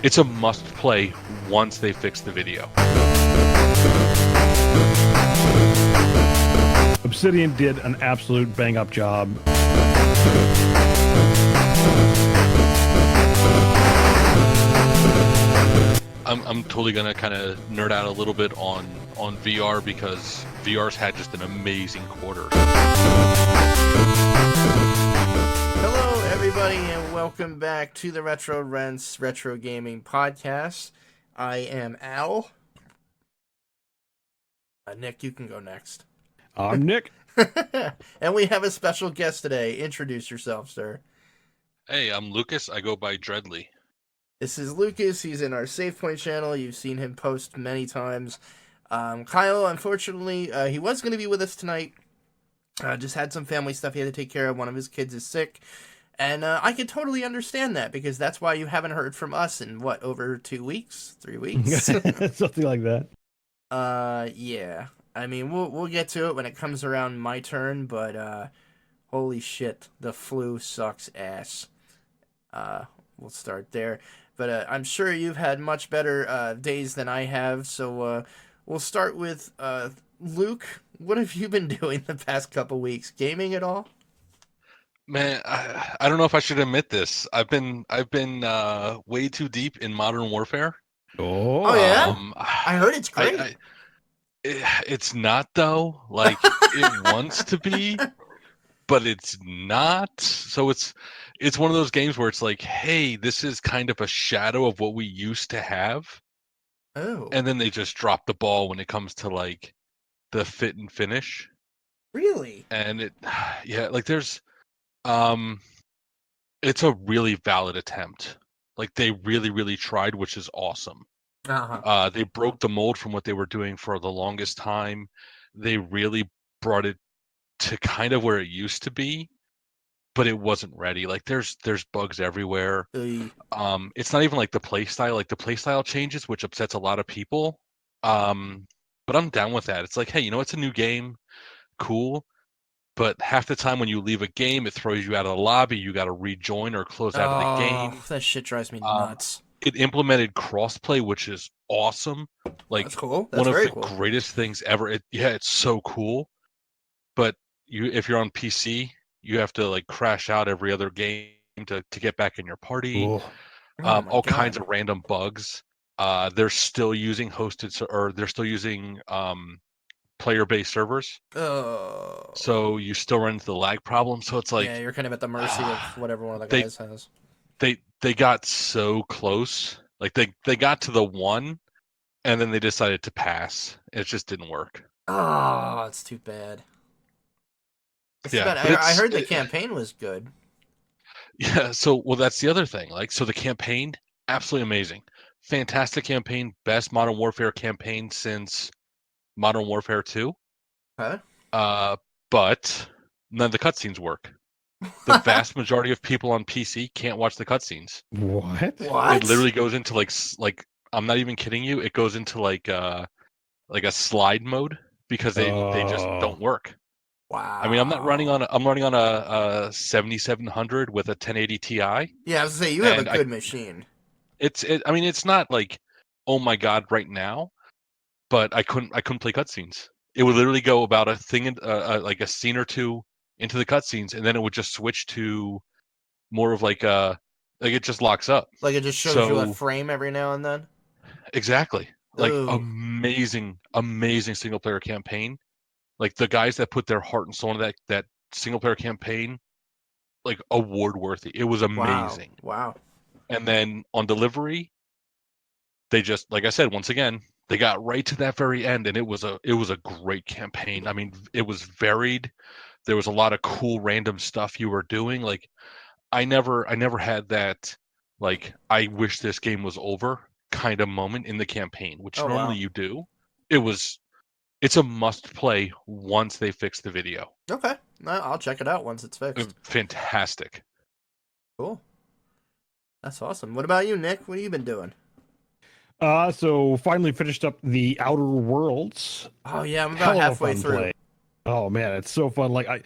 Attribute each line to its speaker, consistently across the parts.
Speaker 1: It's a must play once they fix the video.
Speaker 2: Obsidian did an absolute bang-up job.
Speaker 1: I'm totally gonna kind of nerd out a little bit on VR because VR's had just an amazing quarter.
Speaker 3: Hello, everybody, and welcome back to the theretrorents Retro Gaming Podcast. I am Al. Nick, you can go next.
Speaker 2: I'm Nick.
Speaker 3: And we have a special guest today. Introduce yourself, sir.
Speaker 1: Hey, I'm Lucas. I go by Dreadly.
Speaker 3: This is Lucas. He's in our SavePoint channel. You've seen him post many times. Kyle, unfortunately, he was going to be with us tonight. Just had some family stuff he had to take care of. One of his kids is sick. And I can totally understand that, because that's why you haven't heard from us in, what, over 2 weeks? 3 weeks?
Speaker 2: Something like that.
Speaker 3: Yeah. I mean, we'll get to it when it comes around my turn, but holy shit, the flu sucks ass. We'll start there. But I'm sure you've had much better days than I have, so we'll start with Luke. What have you been doing the past couple weeks? Gaming at all?
Speaker 1: Man, I don't know if I should admit this. I've been way too deep in Modern Warfare.
Speaker 3: Oh yeah? I heard it's great.
Speaker 1: It's not, though. Like, it wants to be, but it's not. So it's one of those games where it's like, hey, this is kind of a shadow of what we used to have.
Speaker 3: Oh.
Speaker 1: And then they just drop the ball when it comes to, like, the fit and finish.
Speaker 3: Really?
Speaker 1: And yeah, like there's, it's a really valid attempt. Like, they really, really tried, which is awesome.
Speaker 3: Uh-huh.
Speaker 1: They broke the mold from what they were doing for the longest time. They really brought it to kind of where it used to be, but it wasn't ready. Like, there's bugs everywhere. It's not even like the play style. Like, the play style changes, which upsets a lot of people. But I'm down with that. It's like, hey, it's a new game, cool. But half the time when you leave a game, it throws you out of the lobby. You got to rejoin or close out of the game.
Speaker 3: That shit drives me nuts.
Speaker 1: It implemented crossplay, which is awesome. Like,
Speaker 3: that's cool. That's
Speaker 1: one of
Speaker 3: very
Speaker 1: the
Speaker 3: cool.
Speaker 1: greatest things ever. It's so cool. But if you're on PC, you have to like crash out every other game to get back in your party. All kinds of random bugs. They're still using player-based servers.
Speaker 3: Oh.
Speaker 1: So you still run into the lag problem. So it's like,
Speaker 3: yeah, you're kind of at the mercy of whatever one of the guys has.
Speaker 1: They got so close. Like, they got to the one, and then they decided to pass. It just didn't work.
Speaker 3: Oh, it's too bad.
Speaker 1: Yeah,
Speaker 3: I heard the campaign was good.
Speaker 1: Yeah, well, that's the other thing. Like, so the campaign, absolutely amazing. Fantastic campaign. Best Modern Warfare campaign since Modern Warfare 2.
Speaker 3: Huh?
Speaker 1: But none of the cutscenes work. The vast majority of people on PC can't watch the cutscenes.
Speaker 2: What?
Speaker 3: What?
Speaker 1: It literally goes into like I'm not even kidding you. It goes into like a slide mode because they just don't work.
Speaker 3: Wow.
Speaker 1: I mean, I'm running on a 7700 with a 1080 Ti.
Speaker 3: Yeah, I was gonna say you have a good machine.
Speaker 1: I mean, it's not like, oh my god, right now, but I couldn't play cutscenes. It would literally go about a thing, like a scene or two into the cutscenes, and then it would just switch to more of like it just locks up.
Speaker 3: Like, it just shows you a frame every now and then?
Speaker 1: Exactly. Like,
Speaker 3: Ooh.
Speaker 1: amazing single player campaign. Like, the guys that put their heart and soul into that single player campaign, like, award worthy. It was amazing.
Speaker 3: Wow.
Speaker 1: And then on delivery, they just, like I said, once again, they got right to that very end, and it was a great campaign. I mean, it was varied. There was a lot of cool random stuff you were doing. Like, I never had that, like, I wish this game was over kind of moment in the campaign, which normally you do. It's a must play once they fix the video.
Speaker 3: Okay. I'll check it out once it's fixed.
Speaker 1: Fantastic.
Speaker 3: Cool. That's awesome. What about you, Nick? What have you been doing?
Speaker 2: So finally finished up the Outer Worlds.
Speaker 3: Oh yeah, I'm about halfway through.
Speaker 2: Oh man, it's so fun. Like,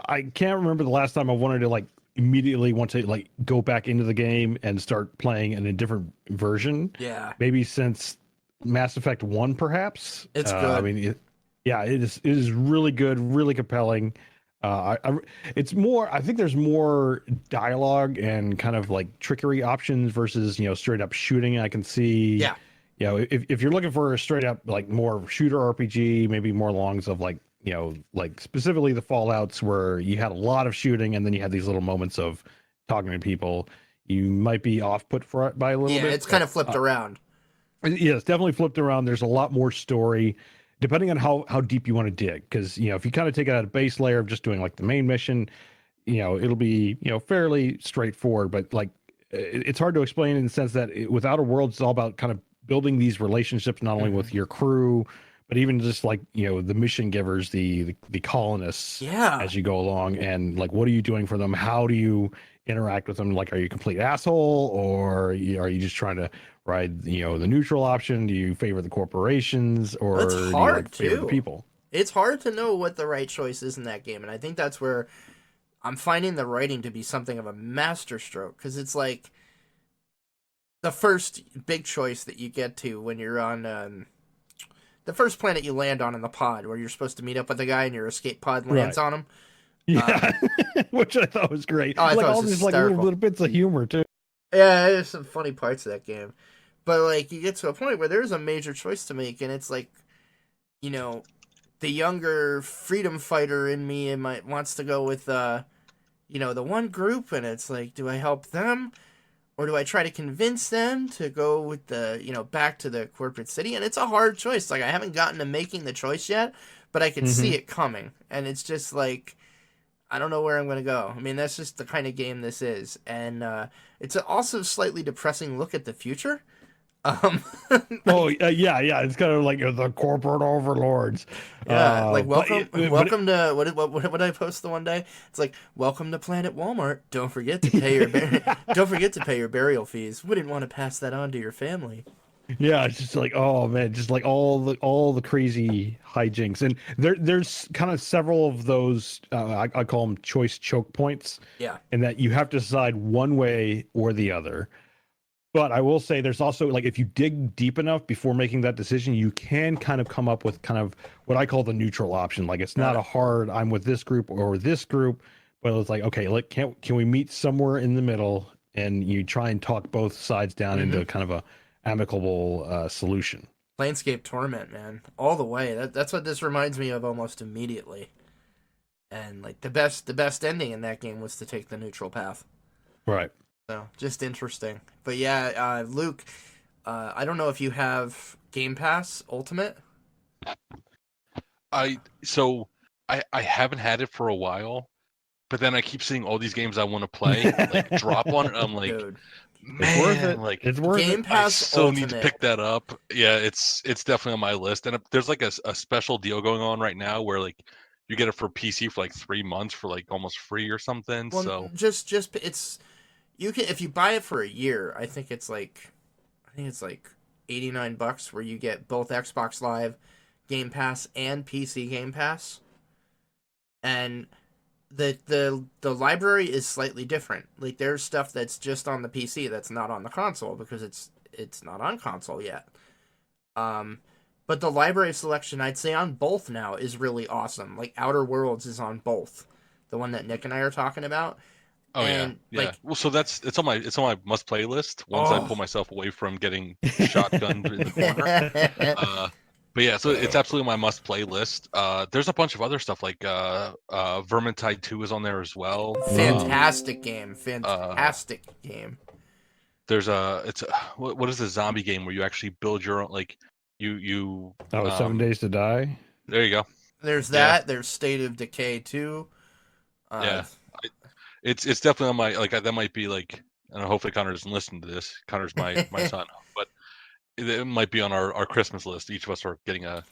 Speaker 2: I can't remember the last time I wanted to like immediately want to like go back into the game and start playing in a different version.
Speaker 3: Yeah,
Speaker 2: Maybe since Mass Effect 1, perhaps.
Speaker 3: it's
Speaker 2: I
Speaker 3: good.
Speaker 2: mean, yeah, it is really good, really compelling. It's more. I think there's more dialogue and kind of like trickery options versus straight up shooting. I can see.
Speaker 3: Yeah,
Speaker 2: If you're looking for a straight up like more shooter RPG, maybe more longs of like like specifically the Fallouts where you had a lot of shooting and then you had these little moments of talking to people, you might be off put for it by a little
Speaker 3: yeah,
Speaker 2: bit.
Speaker 3: it's kind of flipped around.
Speaker 2: Yeah, it's definitely flipped around. There's a lot more story, depending on how deep you want to dig. Because if you kind of take it at a base layer of just doing like the main mission, it'll be fairly straightforward. But like, it's hard to explain in the sense that with Outer Worlds, it's all about kind of building these relationships not only with your crew, but even just like the mission givers, the colonists,
Speaker 3: Yeah,
Speaker 2: as you go along, and like what are you doing for them? How do you interact with them? Like, are you a complete asshole, or are you just trying to ride the neutral option? Do you favor the corporations, or
Speaker 3: it's
Speaker 2: do you
Speaker 3: hard
Speaker 2: like favor the
Speaker 3: too.
Speaker 2: people?
Speaker 3: It's hard to know what the right choice is in that game, and I think that's where I'm finding the writing to be something of a masterstroke, because it's like the first big choice that you get to when you're on the first planet you land on in the pod, where you're supposed to meet up with the guy and your escape pod lands on him.
Speaker 2: Yeah, which I thought was great.
Speaker 3: Oh, I
Speaker 2: like
Speaker 3: thought it
Speaker 2: all
Speaker 3: was
Speaker 2: these like little bits of humor too.
Speaker 3: Yeah, there's some funny parts of that game. But like you get to a point where there's a major choice to make, and it's like, the younger freedom fighter in me wants to go with the one group, and it's like, do I help them? Or do I try to convince them to go with the, back to the corporate city? And it's a hard choice. Like, I haven't gotten to making the choice yet, but I can see it coming. And it's just like, I don't know where I'm going to go. I mean, that's just the kind of game this is. And it's also a slightly depressing look at the future.
Speaker 2: Yeah. It's kind of like the corporate overlords.
Speaker 3: Yeah, like
Speaker 2: But
Speaker 3: welcome to what did I post the one day? It's like, welcome to Planet Walmart. Don't forget to pay your don't forget to pay your burial fees. Wouldn't want to pass that on to your family.
Speaker 2: yeah, it's just like, oh man, just like all the crazy hijinks, and there's kind of several of those. I call them choice choke points.
Speaker 3: Yeah,
Speaker 2: and that you have to decide one way or the other. But I will say there's also like if you dig deep enough before making that decision, you can kind of come up with kind of what I call the neutral option. Like it's not a hard I'm with this group or this group, but it's like, okay, can we meet somewhere in the middle, and you try and talk both sides down into kind of a amicable solution.
Speaker 3: Planescape Torment, man, all the way. That's what this reminds me of almost immediately. And like the best ending in that game was to take the neutral path.
Speaker 2: Right.
Speaker 3: So just interesting. But yeah, Luke, I don't know if you have Game Pass Ultimate.
Speaker 1: I haven't had it for a while, but then I keep seeing all these games I want to play like drop on it. I'm like,
Speaker 3: Dude,
Speaker 1: man,
Speaker 2: it's worth it.
Speaker 1: Like
Speaker 2: It's worth
Speaker 3: Game
Speaker 2: it.
Speaker 3: Pass
Speaker 1: I so
Speaker 3: Ultimate.
Speaker 1: need to pick that up. Yeah, it's definitely on my list. And there's like a special deal going on right now where like you get it for PC for like 3 months for like almost free or something.
Speaker 3: Well,
Speaker 1: so
Speaker 3: just it's you can if you buy it for a year. I think it's like $89 where you get both Xbox Live, Game Pass, and PC Game Pass. And the library is slightly different. Like there's stuff that's just on the PC that's not on the console because it's not on console yet. But the library selection I'd say on both now is really awesome. Like Outer Worlds is on both. The one that Nick and I are talking about.
Speaker 1: Oh
Speaker 3: and,
Speaker 1: yeah.
Speaker 3: Like,
Speaker 1: well, so it's on my must play list once I pull myself away from getting shotgunned in the corner. But yeah, so it's absolutely my must play list. There's a bunch of other stuff like Vermintide 2 is on there as well.
Speaker 3: Fantastic game. Fantastic game.
Speaker 1: There's what is the zombie game where you actually build your own like you
Speaker 2: 7 Days to Die.
Speaker 1: There you go.
Speaker 3: There's that. There's State of Decay 2.
Speaker 1: Yeah. It's definitely on my like that might be like, and hopefully Connor doesn't listen to this. Connor's my son, but it might be on our Christmas list. Each of us are getting a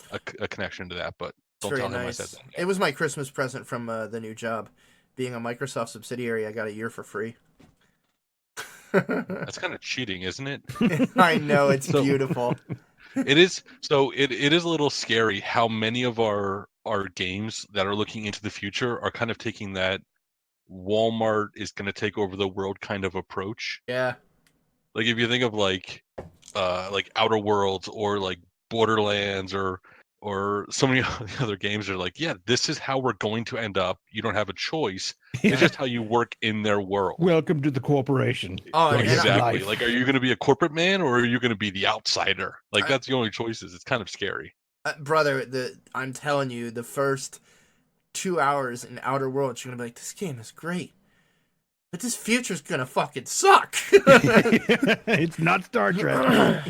Speaker 1: connection to that, but don't tell him I said that.
Speaker 3: It was my Christmas present from the new job. Being a Microsoft subsidiary, I got a year for free.
Speaker 1: That's kind of cheating, isn't it?
Speaker 3: I know, it's beautiful.
Speaker 1: It is. So it is a little scary how many of our games that are looking into the future are kind of taking that Walmart is going to take over the world kind of approach.
Speaker 3: Yeah.
Speaker 1: Like if you think of like Outer Worlds or like Borderlands or so many other games are like, yeah, this is how we're going to end up. You don't have a choice. It's just how you work in their world.
Speaker 2: Welcome to the corporation.
Speaker 3: Oh, and
Speaker 1: Exactly. Like, are you going to be a corporate man or are you going to be the outsider? Like, that's the only choices. It's kind of scary.
Speaker 3: Brother, I'm telling you, the first 2 hours in Outer Worlds, you're gonna be like, this game is great, but this future's gonna fucking suck.
Speaker 2: It's not Star Trek.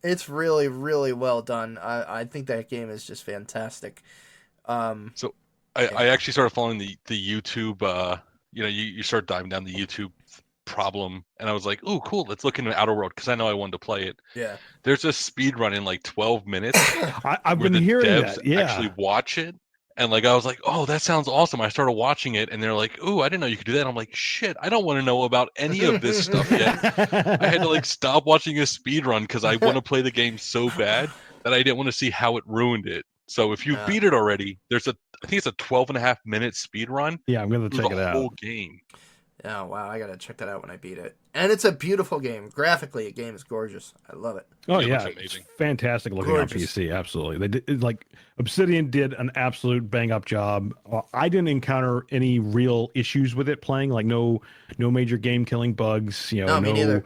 Speaker 3: It's really, really well done. I think that game is just fantastic.
Speaker 1: So I actually started following the YouTube. You start diving down the YouTube problem, and I was like, oh, cool. Let's look into Outer World because I know I wanted to play it.
Speaker 3: Yeah.
Speaker 1: There's a speed run in like 12 minutes.
Speaker 2: I've been hearing
Speaker 1: devs
Speaker 2: that. Yeah.
Speaker 1: actually watch it. And like I was like, oh, that sounds awesome. I started watching it, and they're like, oh, I didn't know you could do that. I'm like, shit, I don't want to know about any of this stuff yet. I had to like stop watching a speed run because I want to play the game so bad that I didn't want to see how it ruined it. So if you beat it already, I think it's a 12.5-minute speed run.
Speaker 2: Yeah, I'm gonna check it out.
Speaker 1: Whole game.
Speaker 3: Oh wow, I gotta check that out when I beat it. And it's a beautiful game. Graphically, the game is gorgeous. I love it.
Speaker 2: Oh
Speaker 1: It
Speaker 2: yeah,
Speaker 1: looks amazing.
Speaker 2: it's fantastic looking
Speaker 3: Gorgeous.
Speaker 2: on PC. Absolutely, they did like Obsidian did an absolute bang up job. I didn't encounter any real issues with it playing, like no major game killing bugs.
Speaker 3: No, me neither.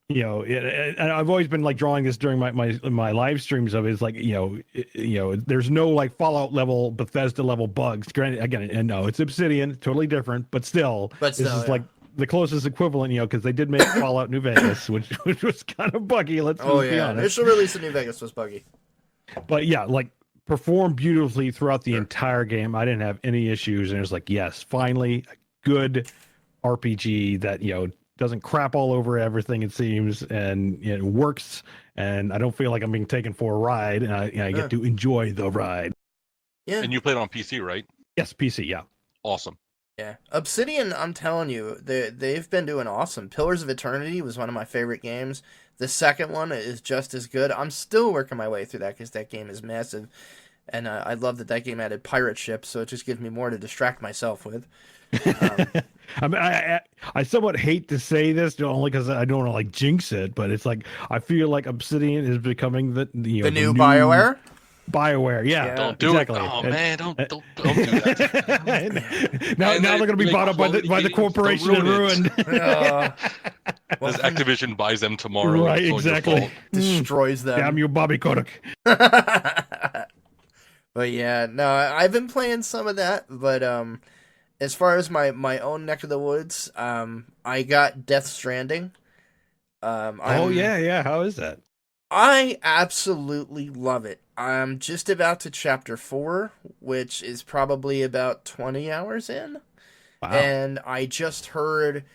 Speaker 2: And I've always been like drawing this during my live streams of it. It's like there's no like Fallout level, Bethesda level bugs. Granted, again, and no, it's Obsidian, totally different, but still, this is like the closest equivalent, because they did make Fallout New Vegas, which was kind of buggy. Let's be honest.
Speaker 3: Initial release of New Vegas was buggy.
Speaker 2: But yeah, like performed beautifully throughout the entire game. I didn't have any issues, and it was like, yes, finally a good RPG that doesn't crap all over everything, it seems, and it works, and I don't feel like I'm being taken for a ride, and I get to enjoy the ride.
Speaker 3: Yeah.
Speaker 1: And you played on PC, right?
Speaker 2: Yes, PC, yeah.
Speaker 1: Awesome.
Speaker 3: Yeah. Obsidian, I'm telling you, they've been doing awesome. Pillars of Eternity was one of my favorite games. The second one is just as good. I'm still working my way through that because that game is massive. And I love that game added pirate ships, so it just gives me more to distract myself with.
Speaker 2: I mean, I somewhat hate to say this, only because I don't want to like jinx it, but it's like I feel like Obsidian is becoming the
Speaker 3: new BioWare.
Speaker 2: BioWare, yeah.
Speaker 1: Don't do it. Oh man, don't do that.
Speaker 2: now they're going to be bought up by the corporation and ruined.
Speaker 1: As Activision buys them tomorrow,
Speaker 2: right? Exactly.
Speaker 3: Destroys them.
Speaker 2: Damn you, Bobby Kotick.
Speaker 3: But yeah, no, I've been playing some of that, but as far as my own neck of the woods, I got Death Stranding.
Speaker 2: Yeah. How is that?
Speaker 3: I absolutely love it. I'm just about to chapter 4, which is probably about 20 hours in. Wow. And I just heard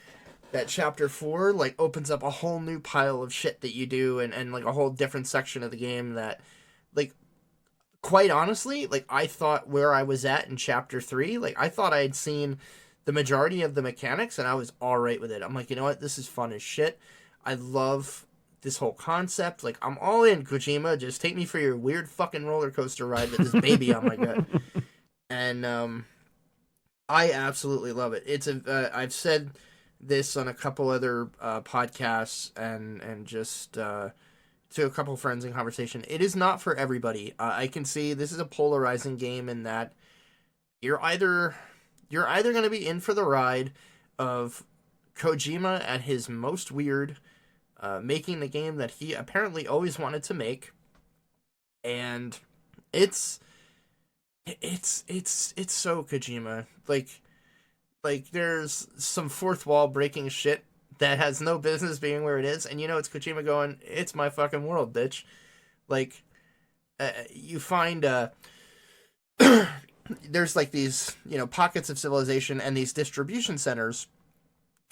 Speaker 3: that chapter 4 like opens up a whole new pile of shit that you do and like a whole different section of the game that like quite honestly, like I thought where I was at in chapter 3, like I thought I had seen the majority of the mechanics and I was all right with it. I'm like, you know what? This is fun as shit. I love this whole concept. Like, I'm all in, Kojima. Just take me for your weird fucking roller coaster ride with this baby on my gut. And I absolutely love it. It's I've said this on a couple other podcasts and just to a couple friends in conversation. It is not for everybody. I can see this is a polarizing game in that you're either going to be in for the ride of Kojima at his most weird, making the game that he apparently always wanted to make, and it's so Kojima. Like there's some fourth wall breaking shit that has no business being where it is, and it's Kojima going, "It's my fucking world, bitch." Like you find there's like these pockets of civilization and these distribution centers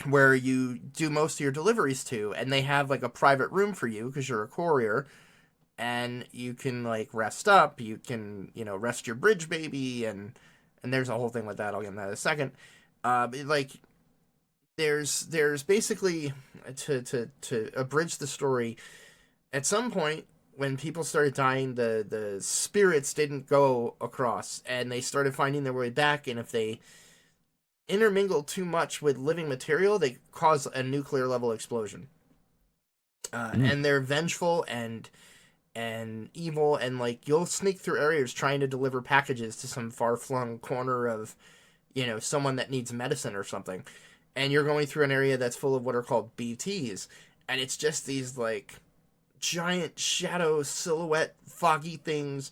Speaker 3: where you do most of your deliveries to, and they have like a private room for you because you're a courier, and you can like rest up, you can rest your bridge baby, and there's a whole thing with that. I'll get into that in a second. Like there's basically to abridge the story, at some point when people started dying, the spirits didn't go across and they started finding their way back, and if intermingle too much with living material, they cause a nuclear level explosion. And they're vengeful and evil, and like you'll sneak through areas trying to deliver packages to some far-flung corner of, someone that needs medicine or something, and you're going through an area that's full of what are called BTs, and it's just these like giant shadow silhouette foggy things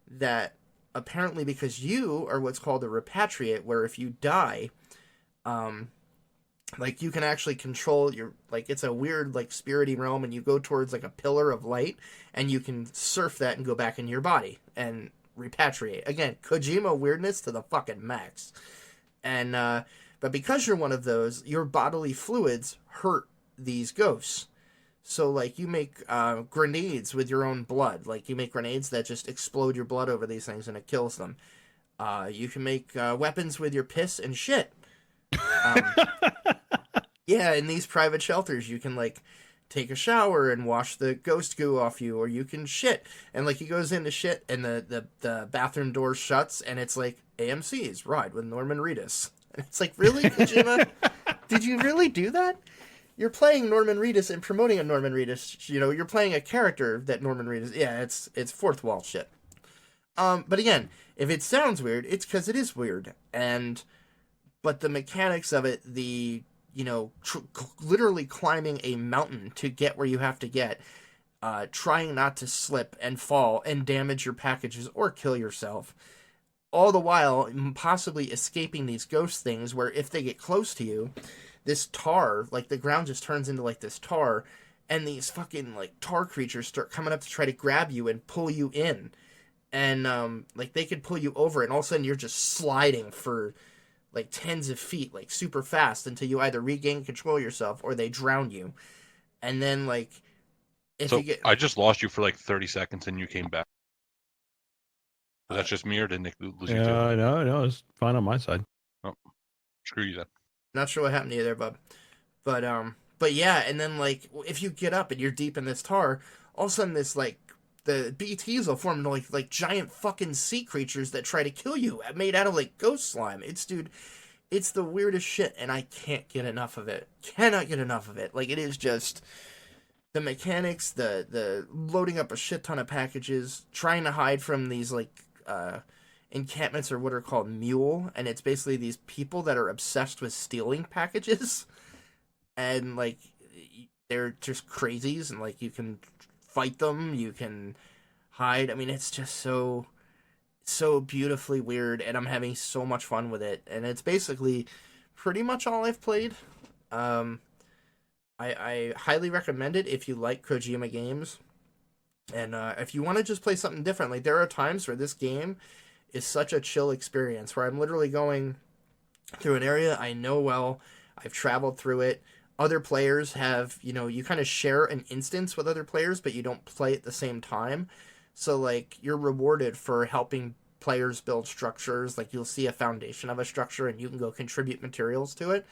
Speaker 3: that apparently, because you are what's called a repatriate, where if you die, like you can actually control your, like, it's a weird like spirity realm, and you go towards like a pillar of light, and you can surf that and go back into your body and repatriate. Again, Kojima weirdness to the fucking max. And but because you're one of those, your bodily fluids hurt these ghosts. So like you make grenades with your own blood. Like you make grenades that just explode your blood over these things and it kills them. You can make weapons with your piss and shit. Yeah, in these private shelters, you can like take a shower and wash the ghost goo off you, or you can shit. And like he goes into shit, and the bathroom door shuts, and it's like AMC's Ride with Norman Reedus. And it's like, really, Kojima? Did you really do that? You're playing Norman Reedus and promoting a Norman Reedus. You're playing a character that Norman Reedus. Yeah, it's fourth wall shit. But again, if it sounds weird, it's because it is weird. But the mechanics of it, literally climbing a mountain to get where you have to get, trying not to slip and fall and damage your packages or kill yourself, all the while possibly escaping these ghost things where if they get close to you, this tar, like the ground just turns into like this tar, and these fucking like tar creatures start coming up to try to grab you and pull you in. And like they could pull you over, and all of a sudden you're just sliding for like tens of feet, like super fast, until you either regain control of yourself or they drown you. And then like if you get,
Speaker 1: I just lost you for like 30 seconds and you came back. That's just me, or did Nick lose you too?
Speaker 2: No, it's fine on my side.
Speaker 1: Oh, screw you then.
Speaker 3: Not sure what happened to you there, bub. But yeah, and then like if you get up and you're deep in this tar, all of a sudden this like the BTs will form into like giant fucking sea creatures that try to kill you, made out of like ghost slime. It's the weirdest shit, and I can't get enough of it. Cannot get enough of it. Like it is just the mechanics, the loading up a shit ton of packages, trying to hide from these like encampments, or what are called mule, and it's basically these people that are obsessed with stealing packages, and like they're just crazies, and like you can fight them, you can hide. I mean, it's just so beautifully weird, and I'm having so much fun with it, and it's basically pretty much all I've played. I highly recommend it if you like Kojima games, and if you want to just play something different. Like there are times where this game is such a chill experience where I'm literally going through an area I know well, I've traveled through it. Other players have, you kind of share an instance with other players, but you don't play at the same time. So, like, you're rewarded for helping players build structures. Like, you'll see a foundation of a structure, and you can go contribute materials to it.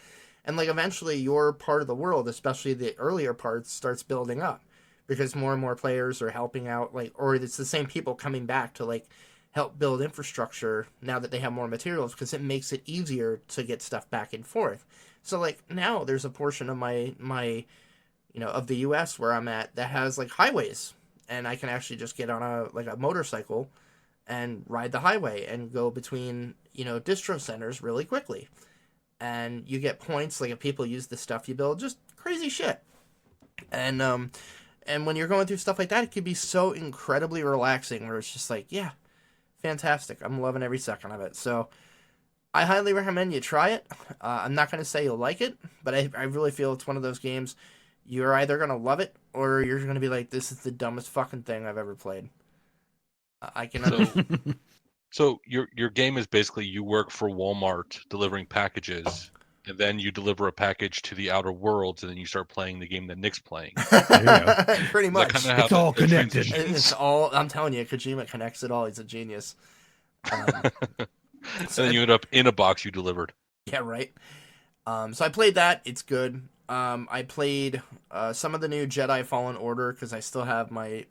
Speaker 3: And, like, eventually your part of the world, especially the earlier parts, starts building up. Because more and more players are helping out, like, or it's the same people coming back to, like, help build infrastructure now that they have more materials, because it makes it easier to get stuff back and forth. So, like, now there's a portion of my of the U.S. where I'm at that has, like, highways. And I can actually just get on a motorcycle and ride the highway and go between, distro centers really quickly. And you get points, like, if people use the stuff you build, just crazy shit. And when you're going through stuff like that, it can be so incredibly relaxing, where it's just like, yeah, fantastic. I'm loving every second of it. So I highly recommend you try it. I'm not going to say you'll like it, but I really feel it's one of those games you're either going to love it or you're going to be like, this is the dumbest fucking thing I've ever played. I can
Speaker 1: So your game is basically you work for Walmart delivering packages, and then you deliver a package to the outer worlds, and then you start playing the game that Nick's playing.
Speaker 3: Pretty much.
Speaker 2: It's all connected.
Speaker 3: It's all, I'm telling you, Kojima connects it all. He's a genius.
Speaker 1: And then you end up in a box you delivered.
Speaker 3: Yeah, right. So I played that. It's good. I played some of the new Jedi Fallen Order because I still have my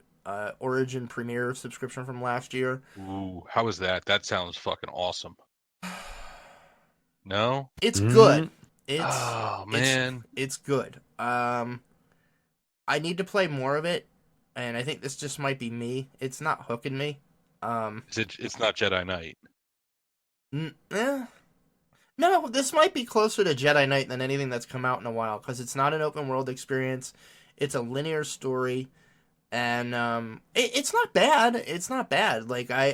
Speaker 3: Origin Premier subscription from last year.
Speaker 1: Ooh, how is that? That sounds fucking awesome. No.
Speaker 3: It's good.
Speaker 1: Oh man.
Speaker 3: It's good. I need to play more of it, and I think this just might be me. It's not hooking me.
Speaker 1: It's not Jedi Knight.
Speaker 3: No, this might be closer to Jedi Knight than anything that's come out in a while, because it's not an open world experience. It's a linear story, and it's not bad. It's not bad. Like I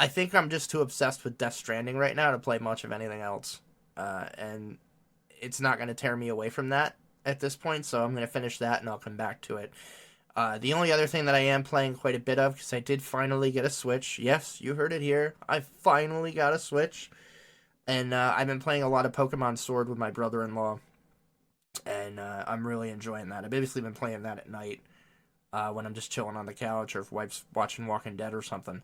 Speaker 3: think I'm just too obsessed with Death Stranding right now to play much of anything else, and it's not going to tear me away from that at this point. So I'm going to finish that, and I'll come back to it. The only other thing that I am playing quite a bit of, because I did finally get a Switch. Yes, you heard it here. I finally got a Switch. And I've been playing a lot of Pokemon Sword with my brother-in-law. And I'm really enjoying that. I've basically been playing that at night when I'm just chilling on the couch, or if wife's watching Walking Dead or something.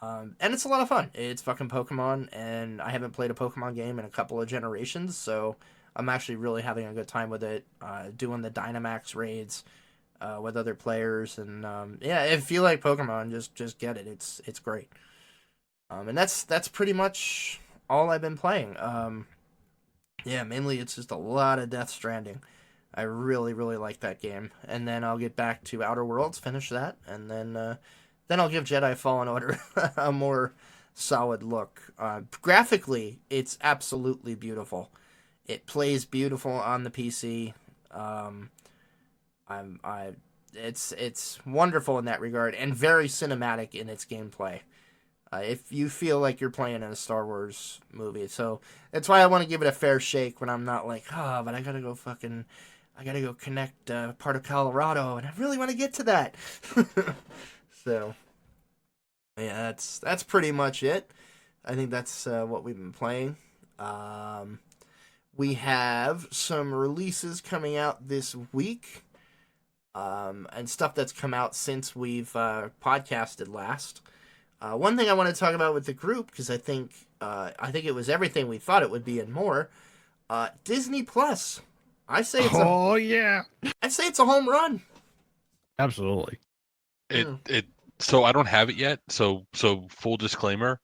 Speaker 3: And it's a lot of fun. It's fucking Pokemon, and I haven't played a Pokemon game in a couple of generations, so I'm actually really having a good time with it. Doing the Dynamax raids with other players, and yeah, if you like Pokemon, just get it. It's great. And that's pretty much all I've been playing. Yeah, mainly it's just a lot of Death Stranding. I really, really like that game. And then I'll get back to Outer Worlds, finish that, and then I'll give Jedi Fallen Order a more solid look. Graphically, it's absolutely beautiful. It plays beautiful on the PC. It's wonderful in that regard, and very cinematic in its gameplay. If you feel like you're playing in a Star Wars movie. So that's why I want to give it a fair shake when I'm not like, but I gotta go connect part of Colorado, and I really want to get to that. So, yeah, that's pretty much it. I think that's what we've been playing. We have some releases coming out this week, and stuff that's come out since we've podcasted last. One thing I want to talk about with the group, because I think it was everything we thought it would be and more. Disney Plus. I say it's a home run.
Speaker 2: Absolutely.
Speaker 1: So I don't have it yet. So full disclaimer.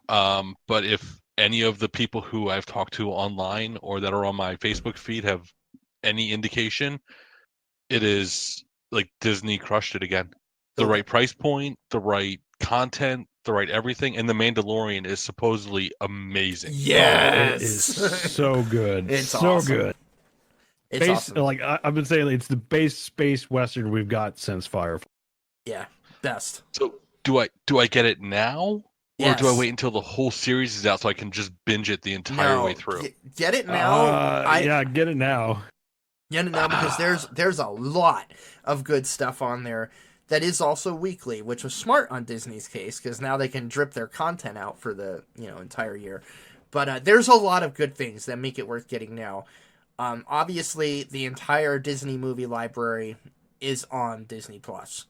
Speaker 1: But if any of the people who I've talked to online or that are on my Facebook feed have any indication, it is like Disney crushed it again. The right price point, the right content, the right everything, and The Mandalorian is supposedly amazing.
Speaker 3: Yes,
Speaker 2: it is so good.
Speaker 3: It's
Speaker 2: so
Speaker 3: awesome.
Speaker 2: Good.
Speaker 3: It's awesome.
Speaker 2: Like I've been saying, it's the base space western we've got since Firefly.
Speaker 3: Yeah, best.
Speaker 1: So do I get it now,
Speaker 3: Yes.
Speaker 1: or do I wait until the whole series is out so I can just binge it the entire way through?
Speaker 3: Get it now.
Speaker 2: Yeah, get it now.
Speaker 3: Get it now, because there's a lot of good stuff on there. That is also weekly, which was smart on Disney's case, because now they can drip their content out for the entire year. But there's a lot of good things that make it worth getting now. Obviously, the entire Disney movie library is on Disney Plus.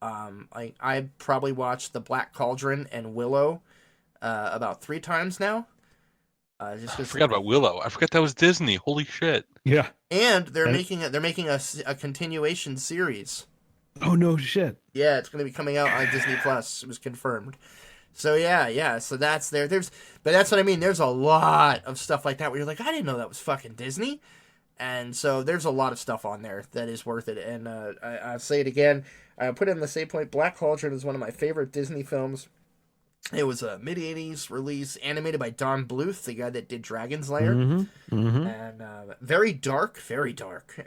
Speaker 3: I probably watched The Black Cauldron and Willow about 3 times now.
Speaker 1: I forgot about Willow. I forgot that was Disney. Holy shit!
Speaker 2: Yeah,
Speaker 3: and they're making a continuation series.
Speaker 2: Oh no shit!
Speaker 3: Yeah, it's going to be coming out on Disney Plus. It was confirmed. So yeah. So that's there. But that's what I mean. There's a lot of stuff like that where you're like, I didn't know that was fucking Disney. And so there's a lot of stuff on there that is worth it. And I'll say it again. I put in the SavePoint. Black Cauldron is one of my favorite Disney films. It was a mid-'80s release, animated by Don Bluth, the guy that did Dragon's Lair. And very dark,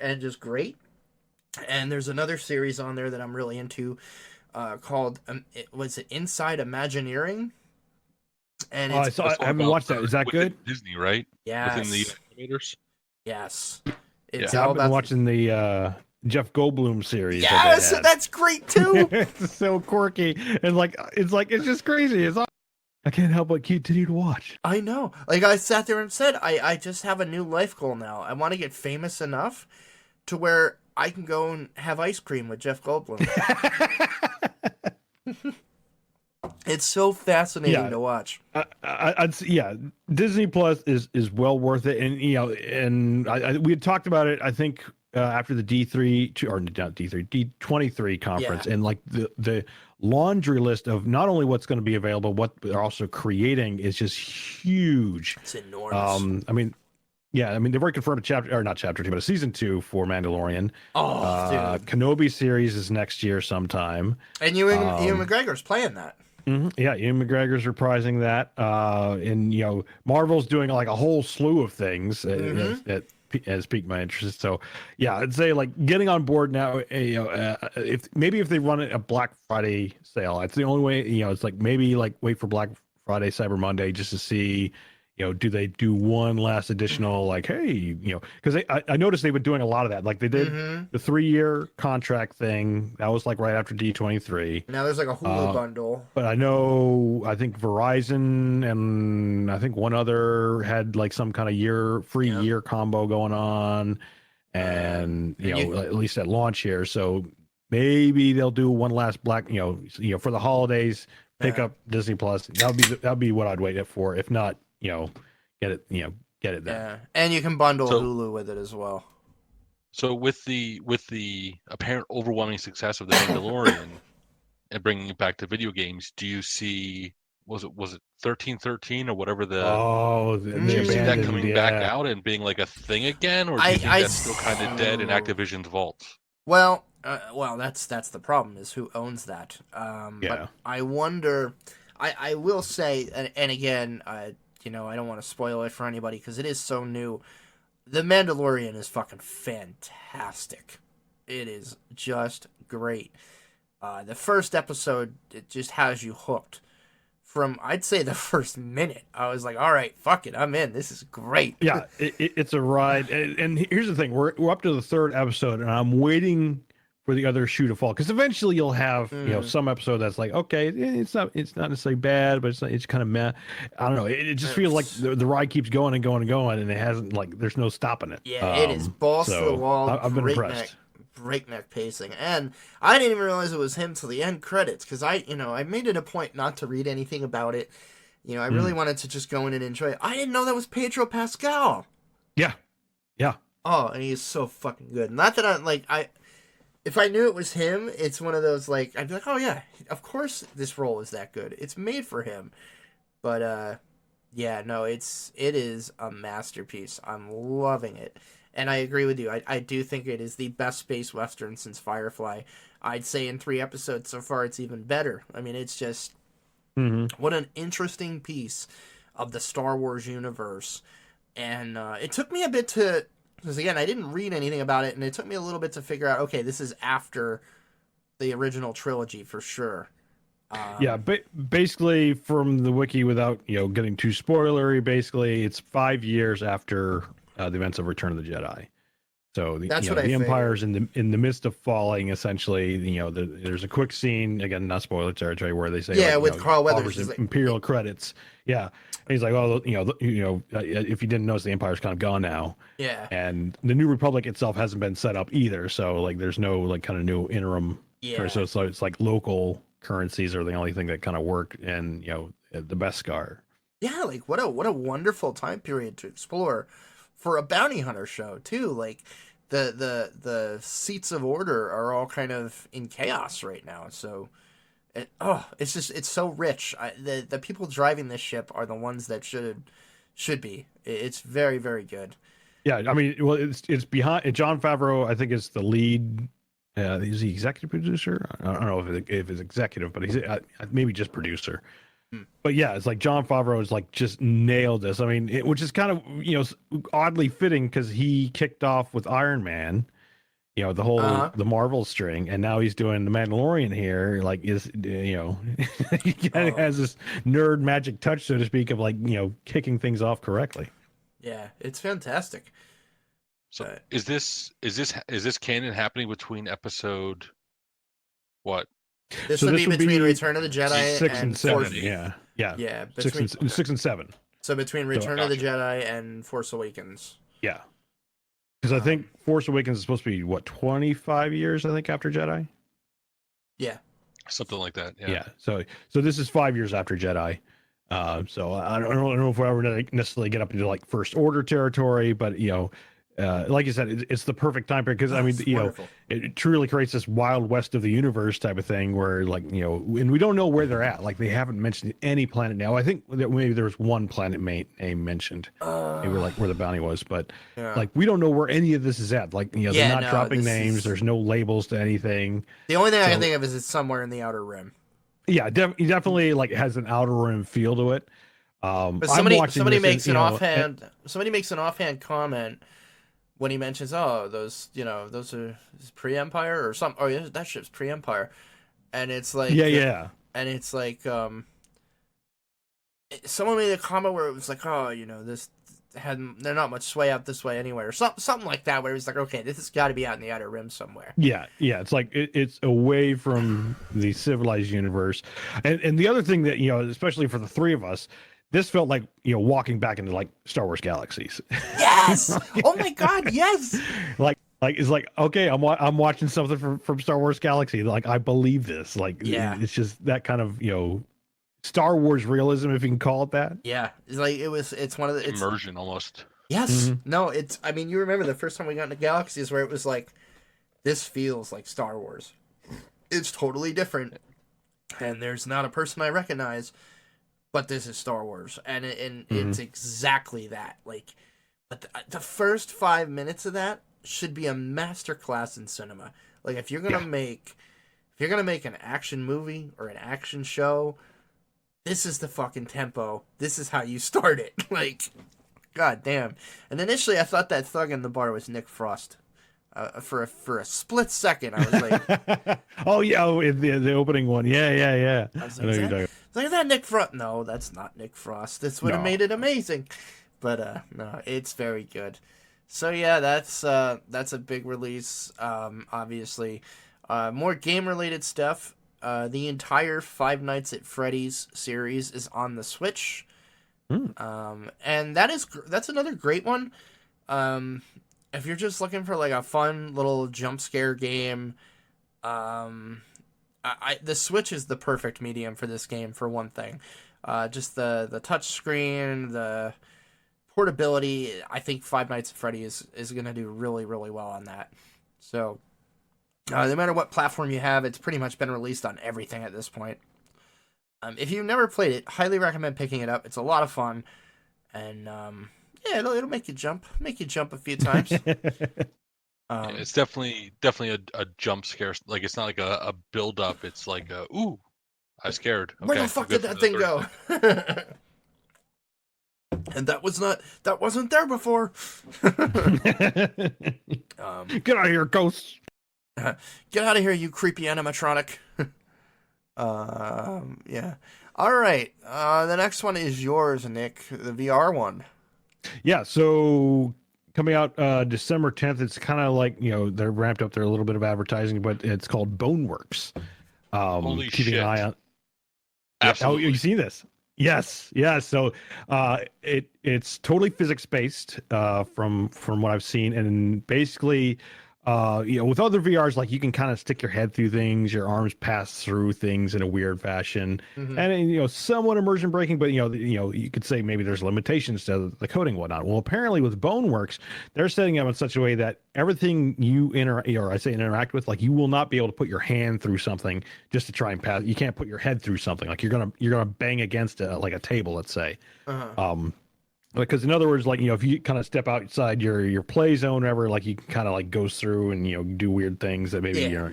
Speaker 3: and just great. And there's another series on there that I'm really into called, was it Inside Imagineering? And
Speaker 2: I haven't watched that. Is that good?
Speaker 1: Disney, right?
Speaker 3: Yes.
Speaker 1: Within the animators?
Speaker 3: Yes.
Speaker 2: I've been watching the Jeff Goldblum series.
Speaker 3: Yes, that's great too.
Speaker 2: It's so quirky. And it's just crazy. I can't help but continue to watch.
Speaker 3: I know. Like, I sat there and said, I just have a new life goal now. I want to get famous enough to where I can go and have ice cream with Jeff Goldblum. It's so fascinating to watch.
Speaker 2: Disney Plus is well worth it, and we had talked about it. I think after the D3 or not D3 D23 conference,
Speaker 3: Yeah.
Speaker 2: and like the laundry list of not only what's going to be available, what they're also creating is just huge.
Speaker 3: It's enormous.
Speaker 2: I mean, yeah, I mean they've already confirmed a chapter or not chapter 2, but a season 2 for Mandalorian.
Speaker 3: Oh, dude.
Speaker 2: Kenobi series is next year sometime.
Speaker 3: And Ewan McGregor's playing that.
Speaker 2: Yeah, Ian McGregor's reprising that. And you know, Marvel's doing like a whole slew of things that has piqued my interest. So, yeah, I'd say like getting on board now. You know, if they run a Black Friday sale, it's the only way. You know, it's like maybe like wait for Black Friday, Cyber Monday, just to see. You know, do they do one last additional like, hey, you know, because I noticed they've been doing a lot of that. Like they did the 3-year contract thing. That was like right after D23.
Speaker 3: Now there's like a Hulu bundle.
Speaker 2: But I think Verizon and I think one other had like some kind of free year combo going on. And, you know, at least at launch here. So maybe they'll do one last for the holidays, pick up Disney Plus. That'd be what I'd wait for. If not, you know, get it then.
Speaker 3: Yeah, and you can bundle Hulu with it as well.
Speaker 1: So with the apparent overwhelming success of The Mandalorian and bringing it back to video games, do you see was it 1313 or whatever do you see that coming back out and being like a thing again, or do you think that's still kind of dead in Activision's vaults?
Speaker 3: Well, that's the problem is who owns that. But I wonder. I will say, and again, you know, I don't want to spoil it for anybody because it is so new. The Mandalorian is fucking fantastic. It is just great. The first episode, it just has you hooked. From, I'd say, the first minute, I was like, all right, fuck it, I'm in. This is great.
Speaker 2: Yeah, it's a ride. And here's the thing. We're up to the 3rd episode, and I'm waiting for the other shoe to fall, because eventually you'll have you know some episode that's like, okay, it's not necessarily bad, but it's kind of meh. I don't know, it just feels like the ride keeps going and going and going, and it hasn't, like, there's no stopping it.
Speaker 3: It is balls to the wall.
Speaker 2: I've been impressed.
Speaker 3: Breakneck pacing, and I didn't even realize it was him till the end credits, because I made it a point not to read anything about it. You know, I really wanted to just go in and enjoy it. I didn't know that was Pedro Pascal.
Speaker 2: Yeah.
Speaker 3: Oh, and he is so fucking good. Not that if I knew it was him, it's one of those, like, I'd be like, oh yeah, of course this role is that good. It's made for him. But, yeah, no, it is a masterpiece. I'm loving it. And I agree with you. I do think it is the best space western since Firefly. I'd say in 3 episodes so far, it's even better. I mean, it's just, what an interesting piece of the Star Wars universe. And it took me a bit to... Because, again, I didn't read anything about it, and it took me a little bit to figure out, okay, this is after the original trilogy for sure.
Speaker 2: Basically, from the wiki, without getting too spoilery, basically, it's 5 years after the events of Return of the Jedi. So the Empire's in the midst of falling. Essentially, there's a quick scene, again, not spoiler territory, where they say,
Speaker 3: with Carl Weathers,
Speaker 2: Imperial credits. Yeah, and he's like, oh, if you didn't notice, the Empire's kind of gone now.
Speaker 3: Yeah,
Speaker 2: and the New Republic itself hasn't been set up either. So like, there's no like kind of new interim.
Speaker 3: Yeah.
Speaker 2: So it's like local currencies are the only thing that kind of work, and the Beskar.
Speaker 3: Yeah, like what a wonderful time period to explore for a bounty hunter show too. Like the seats of order are all kind of in chaos right now. So it's so rich. The people driving this ship are the ones that should be. It's very, very good.
Speaker 2: Yeah, I mean, well, it's behind Jon Favreau. I think is the lead. He's the executive producer. I don't know if it's executive, but he's maybe just producer. But yeah, it's like Jon Favreau is like just nailed this. I mean, which is kind of oddly fitting because he kicked off with Iron Man, the whole the Marvel string, and now he's doing the Mandalorian here. Like he kind of has this nerd magic touch, so to speak, of like kicking things off correctly.
Speaker 3: Yeah, it's fantastic.
Speaker 1: So is this canon happening between episode what?
Speaker 3: This would be between Return of the Jedi
Speaker 2: 6 and 7.
Speaker 3: Force...
Speaker 2: Yeah. 6 and 7.
Speaker 3: So between Return of the Jedi and Force Awakens.
Speaker 2: Yeah. Because I think Force Awakens is supposed to be 25 years, I think, after Jedi.
Speaker 3: Yeah.
Speaker 1: Something like that.
Speaker 2: Yeah. So this is 5 years after Jedi. So I don't know if we'll ever necessarily get up into like First Order territory, but like you said, it's the perfect time period because I mean,
Speaker 3: It's
Speaker 2: you know,
Speaker 3: wonderful.
Speaker 2: it truly creates this wild west of the universe type of thing where, like, you know, and we don't know where they're at. Like, they haven't mentioned any planet now. I think that maybe there was one planet name mentioned, maybe like where the bounty was, but
Speaker 3: Yeah.
Speaker 2: like we don't know where any of this is at. Like, you know,
Speaker 3: Yeah,
Speaker 2: they're not
Speaker 3: no,
Speaker 2: dropping
Speaker 3: this
Speaker 2: names.
Speaker 3: is-
Speaker 2: There's no labels to anything.
Speaker 3: The only thing I can
Speaker 2: So-
Speaker 3: think of is it's somewhere in the Outer Rim.
Speaker 2: Yeah, he definitely like has an outer rim feel to it.
Speaker 3: But
Speaker 2: I'm watching
Speaker 3: somebody
Speaker 2: this
Speaker 3: makes
Speaker 2: and,
Speaker 3: an
Speaker 2: you know,
Speaker 3: offhand somebody makes an offhand comment when he mentions, oh, those, you know, those are pre-Empire or something. Oh yeah, that ship's pre-Empire, and it's like
Speaker 2: yeah.
Speaker 3: and it's like someone made a comment where it was like, oh, you know, this they're not much sway out this way anyway, or something like that, where it was like, okay, this has got to be out in the Outer Rim somewhere.
Speaker 2: Yeah, it's like it's away from the civilized universe, and the other thing that, you know, especially for the three of us, this felt like, you know, walking back into like Star Wars Galaxies.
Speaker 3: Yes. Oh my God. Yes.
Speaker 2: like it's like, okay, I'm watching something from Star Wars Galaxy. Like, I believe this. Like,
Speaker 3: Yeah.
Speaker 2: it's just that kind of, you know, Star Wars realism, if you can call it that.
Speaker 3: Yeah. It's like it's one of the
Speaker 1: Immersion almost.
Speaker 3: Yes.
Speaker 2: Mhm.
Speaker 3: No, I mean, you remember the first time we got into Galaxies where it was like, this feels like Star Wars. It's totally different. And there's not a person I recognize, but this is Star Wars. And it's exactly that. Like, but the first 5 minutes of that should be a masterclass in cinema. Like, if you're gonna make an action movie or an action show, this is the fucking tempo. This is how you start it. Like, god damn. And initially I thought that thug in the bar was Nick Frost. For a split second, I was like,
Speaker 2: oh yeah, the opening one. Yeah.
Speaker 3: I was
Speaker 2: I know you're talking.
Speaker 3: is that Nick Frost? No, that's not Nick Frost. This would have
Speaker 2: No.
Speaker 3: made it amazing. But no, it's very good. So yeah, that's a big release. Obviously, more game related stuff. The entire Five Nights at Freddy's series is on the Switch. And that's another great one. If you're just looking for like a fun little jump scare game, the Switch is the perfect medium for this game, for one thing. Just the touch screen, the portability. I think Five Nights at Freddy's is going to do really, really well on that. So no matter what platform you have, it's pretty much been released on everything at this point. If you've never played it, highly recommend picking it up. It's a lot of fun, and yeah, it'll make you jump a few times.
Speaker 1: It's definitely a jump scare. Like, it's not like a build up. It's like ooh, I scared.
Speaker 3: Where
Speaker 1: Okay,
Speaker 3: the fuck
Speaker 1: good
Speaker 3: did
Speaker 1: for
Speaker 3: that
Speaker 1: the
Speaker 3: thing
Speaker 1: third
Speaker 3: go? And that wasn't there before.
Speaker 2: Get out of here, ghosts.
Speaker 3: Get out of here, you creepy animatronic. Yeah. All right. The next one is yours, Nick. The VR one.
Speaker 2: Yeah, so coming out December 10th, it's kind of like, you know, they're ramped up there a little bit of advertising, but it's called Boneworks.
Speaker 1: Holy
Speaker 2: keeping
Speaker 1: shit.
Speaker 2: an eye on.
Speaker 1: Absolutely.
Speaker 2: Oh, you seen this? Yes. So it's totally physics based from what I've seen, and basically, you know, with other VRs, like, you can kind of stick your head through things, your arms pass through things in a weird fashion, and, you know, somewhat immersion breaking, but you know, you could say maybe there's limitations to the coding and whatnot. Well, apparently with Boneworks, they're setting up in such a way that everything you interact with, like, you will not be able to put your hand through something just to try and pass. You can't put your head through something. Like, you're gonna bang against like a table, let's say. Because in other words, like, you know, if you kind of step outside your play zone, or whatever, like, you can kind of like go through and, you know, do weird things that maybe your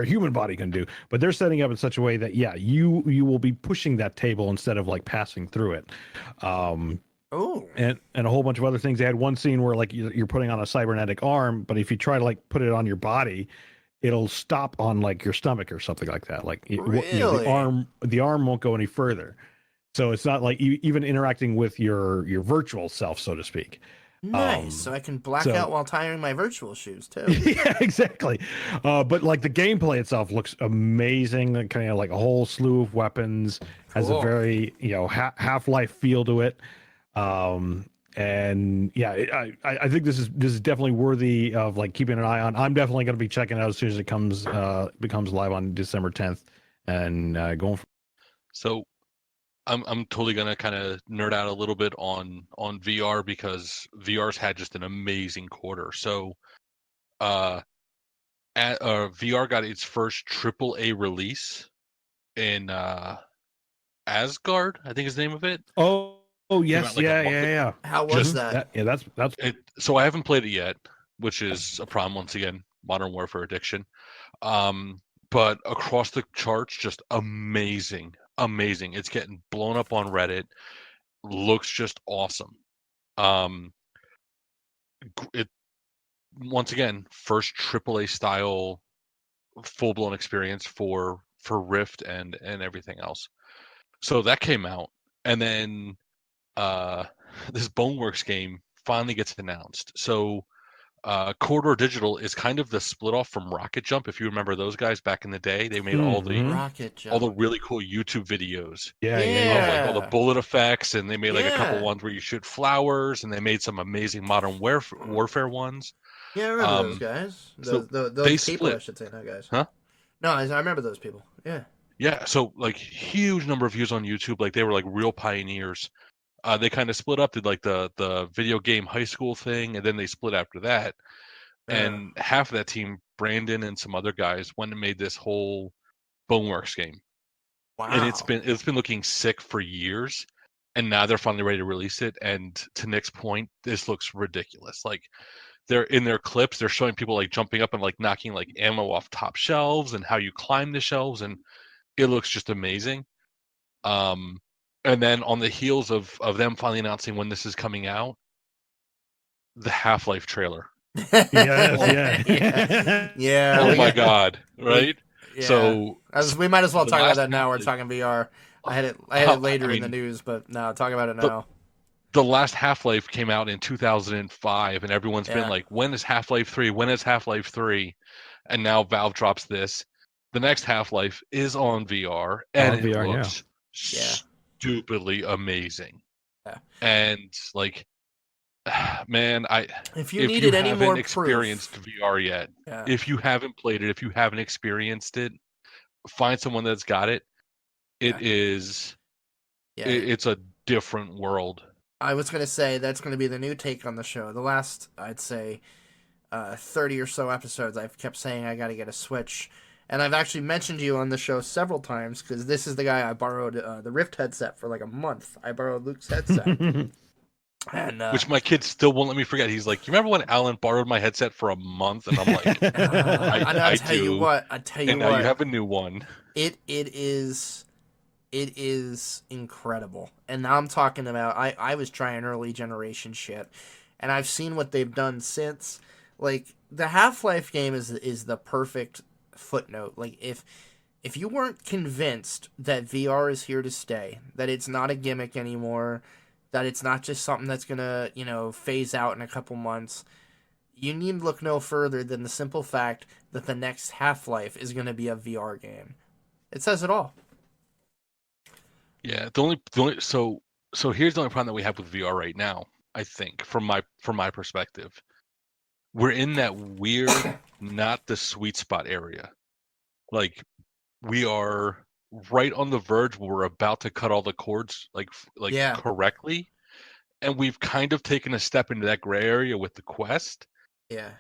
Speaker 2: human body can do. But they're setting up in such a way that, yeah, you will be pushing that table instead of like passing through it. And a whole bunch of other things. They had one scene where, like, you're putting on a cybernetic arm, but if you try to like put it on your body, it'll stop on like your stomach or something like that. Like,
Speaker 3: Really?
Speaker 2: you know, the arm won't go any further. So it's not like even interacting with your virtual self, so to speak.
Speaker 3: Nice. So I can black out while tying my virtual shoes too.
Speaker 2: Yeah, exactly. But like, the gameplay itself looks amazing. Kind of like a whole slew of weapons. Has a very, you know, Half-Life feel to it. And yeah, I think this is definitely worthy of like keeping an eye on. I'm definitely going to be checking it out as soon as it becomes live on December 10th, and going.
Speaker 1: So I'm totally gonna kind of nerd out a little bit on VR because VR's had just an amazing quarter. So uh, VR got its first AAA release in Asgard, I think is the name of it.
Speaker 2: Oh
Speaker 1: Came out
Speaker 2: yes,
Speaker 1: like a
Speaker 2: yeah,
Speaker 1: month
Speaker 2: yeah,
Speaker 1: ago.
Speaker 2: yeah.
Speaker 3: How was
Speaker 1: Just
Speaker 3: that?
Speaker 2: Yeah, that's
Speaker 1: so I haven't played it yet, which is a problem once again, Modern Warfare addiction. Um, but across the charts, just amazing, amazing. It's getting blown up on Reddit. Looks just awesome. Um, it once again first AAA style full blown experience for Rift and everything else. So that came out, and then uh, this Boneworks game finally gets announced. So Corridor Digital is kind of the split off from Rocket Jump. If you remember those guys back in the day, they made
Speaker 3: Rocket
Speaker 1: all the
Speaker 3: Jump.
Speaker 1: really cool YouTube videos of like all the
Speaker 3: Yeah.
Speaker 1: bullet effects, and they made like a couple
Speaker 3: Yeah.
Speaker 1: ones where you shoot flowers, and they made some amazing modern warfare ones.
Speaker 3: Yeah, I remember those
Speaker 1: Um,
Speaker 3: guys.
Speaker 1: so
Speaker 3: Those
Speaker 1: they
Speaker 3: people, I
Speaker 1: split,
Speaker 3: should say, not guys.
Speaker 1: huh?
Speaker 3: No, I remember those people. Yeah.
Speaker 1: Yeah, so like huge number of views on YouTube. Like they were like real pioneers. They kind of split up, did like the video game high school thing, and then they split after that.
Speaker 3: Yeah.
Speaker 1: And half of that team, Brandon and some other guys, went and made this whole Boneworks game, and
Speaker 3: Wow.
Speaker 1: it's been looking sick for years, and now they're finally ready to release it. And to Nick's point, this looks ridiculous. Like they're in their clips, they're showing people like jumping up and like knocking like ammo off top shelves and how you climb the shelves, and it looks just amazing. Um, and then on the heels of them finally announcing when this is coming out, the Half-Life trailer.
Speaker 2: yes,
Speaker 1: Oh,
Speaker 2: yeah.
Speaker 3: Yeah.
Speaker 1: oh
Speaker 3: we
Speaker 1: my
Speaker 3: got-
Speaker 1: god, right?
Speaker 3: Yeah.
Speaker 1: So
Speaker 3: We might as well
Speaker 1: the
Speaker 3: talk about
Speaker 1: last
Speaker 3: that now. We're
Speaker 1: Half-Life-
Speaker 3: talking VR. I had it later
Speaker 1: I
Speaker 3: in the
Speaker 1: mean,
Speaker 3: news, but no, talk about it now.
Speaker 1: the last Half-Life came out in 2005, and everyone's been
Speaker 3: Yeah.
Speaker 1: like, when is Half-Life 3? When is Half-Life 3? And now Valve drops this. The next Half-Life is on VR, and
Speaker 2: On
Speaker 1: it
Speaker 2: VR,
Speaker 1: looks
Speaker 3: Yeah.
Speaker 1: stupidly amazing.
Speaker 3: Yeah.
Speaker 1: And like, man,
Speaker 3: If you
Speaker 1: if
Speaker 3: needed
Speaker 1: you
Speaker 3: any
Speaker 1: haven't
Speaker 3: more
Speaker 1: experienced
Speaker 3: proof,
Speaker 1: VR yet,
Speaker 3: yeah.
Speaker 1: if you haven't played it, if you haven't experienced it, find someone that's got it. It
Speaker 3: Yeah.
Speaker 1: is,
Speaker 3: Yeah.
Speaker 1: it's a different world.
Speaker 3: I was gonna say that's gonna be the new take on the show. The last, I'd say, 30 or so episodes, I've kept saying I gotta get a Switch. And I've actually mentioned you on the show several times because this is the guy I borrowed the Rift headset for like a month. I borrowed Luke's headset. And
Speaker 1: Which my kid still won't let me forget. He's like, "You remember when Alan borrowed my headset for a month?" And I'm like,
Speaker 3: I tell you
Speaker 1: do."
Speaker 3: what, I tell you
Speaker 1: And now
Speaker 3: what,
Speaker 1: you have a new one.
Speaker 3: it is incredible. And now I'm talking about I was trying early generation shit, and I've seen what they've done since. Like the Half-Life game is the perfect footnote. Like if you weren't convinced that VR is here to stay, that it's not a gimmick anymore, that it's not just something that's gonna, phase out in a couple months, you need to look no further than the simple fact that the next Half-Life is gonna be a VR game. It says it all.
Speaker 1: Yeah, the only so here's the only problem that we have with VR right now. I think from my perspective, we're in that weird, not the sweet spot area. Like we are right on the verge where we're about to cut all the cords like
Speaker 3: Yeah.
Speaker 1: correctly, and we've kind of taken a step into that gray area with the Quest,
Speaker 3: Yeah.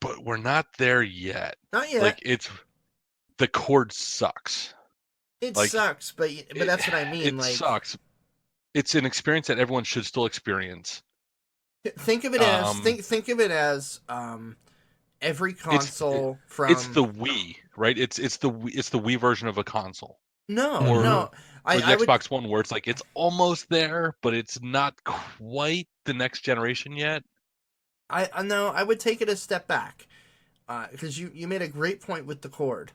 Speaker 1: but we're not there yet.
Speaker 3: Not yet.
Speaker 1: Like the cord sucks.
Speaker 3: It
Speaker 1: like,
Speaker 3: sucks, but that's what I mean.
Speaker 1: It
Speaker 3: Like
Speaker 1: sucks. It's an experience that everyone should still experience.
Speaker 3: think of it as think of it as every console from
Speaker 1: It's the Wii, right? It's the Wii version of a console.
Speaker 3: no
Speaker 1: or-
Speaker 3: no
Speaker 1: Or
Speaker 3: I
Speaker 1: the
Speaker 3: would
Speaker 1: Xbox One, where it's like it's almost there, but it's not quite the next generation yet.
Speaker 3: I no I would take it a step back because you made a great point with the cord.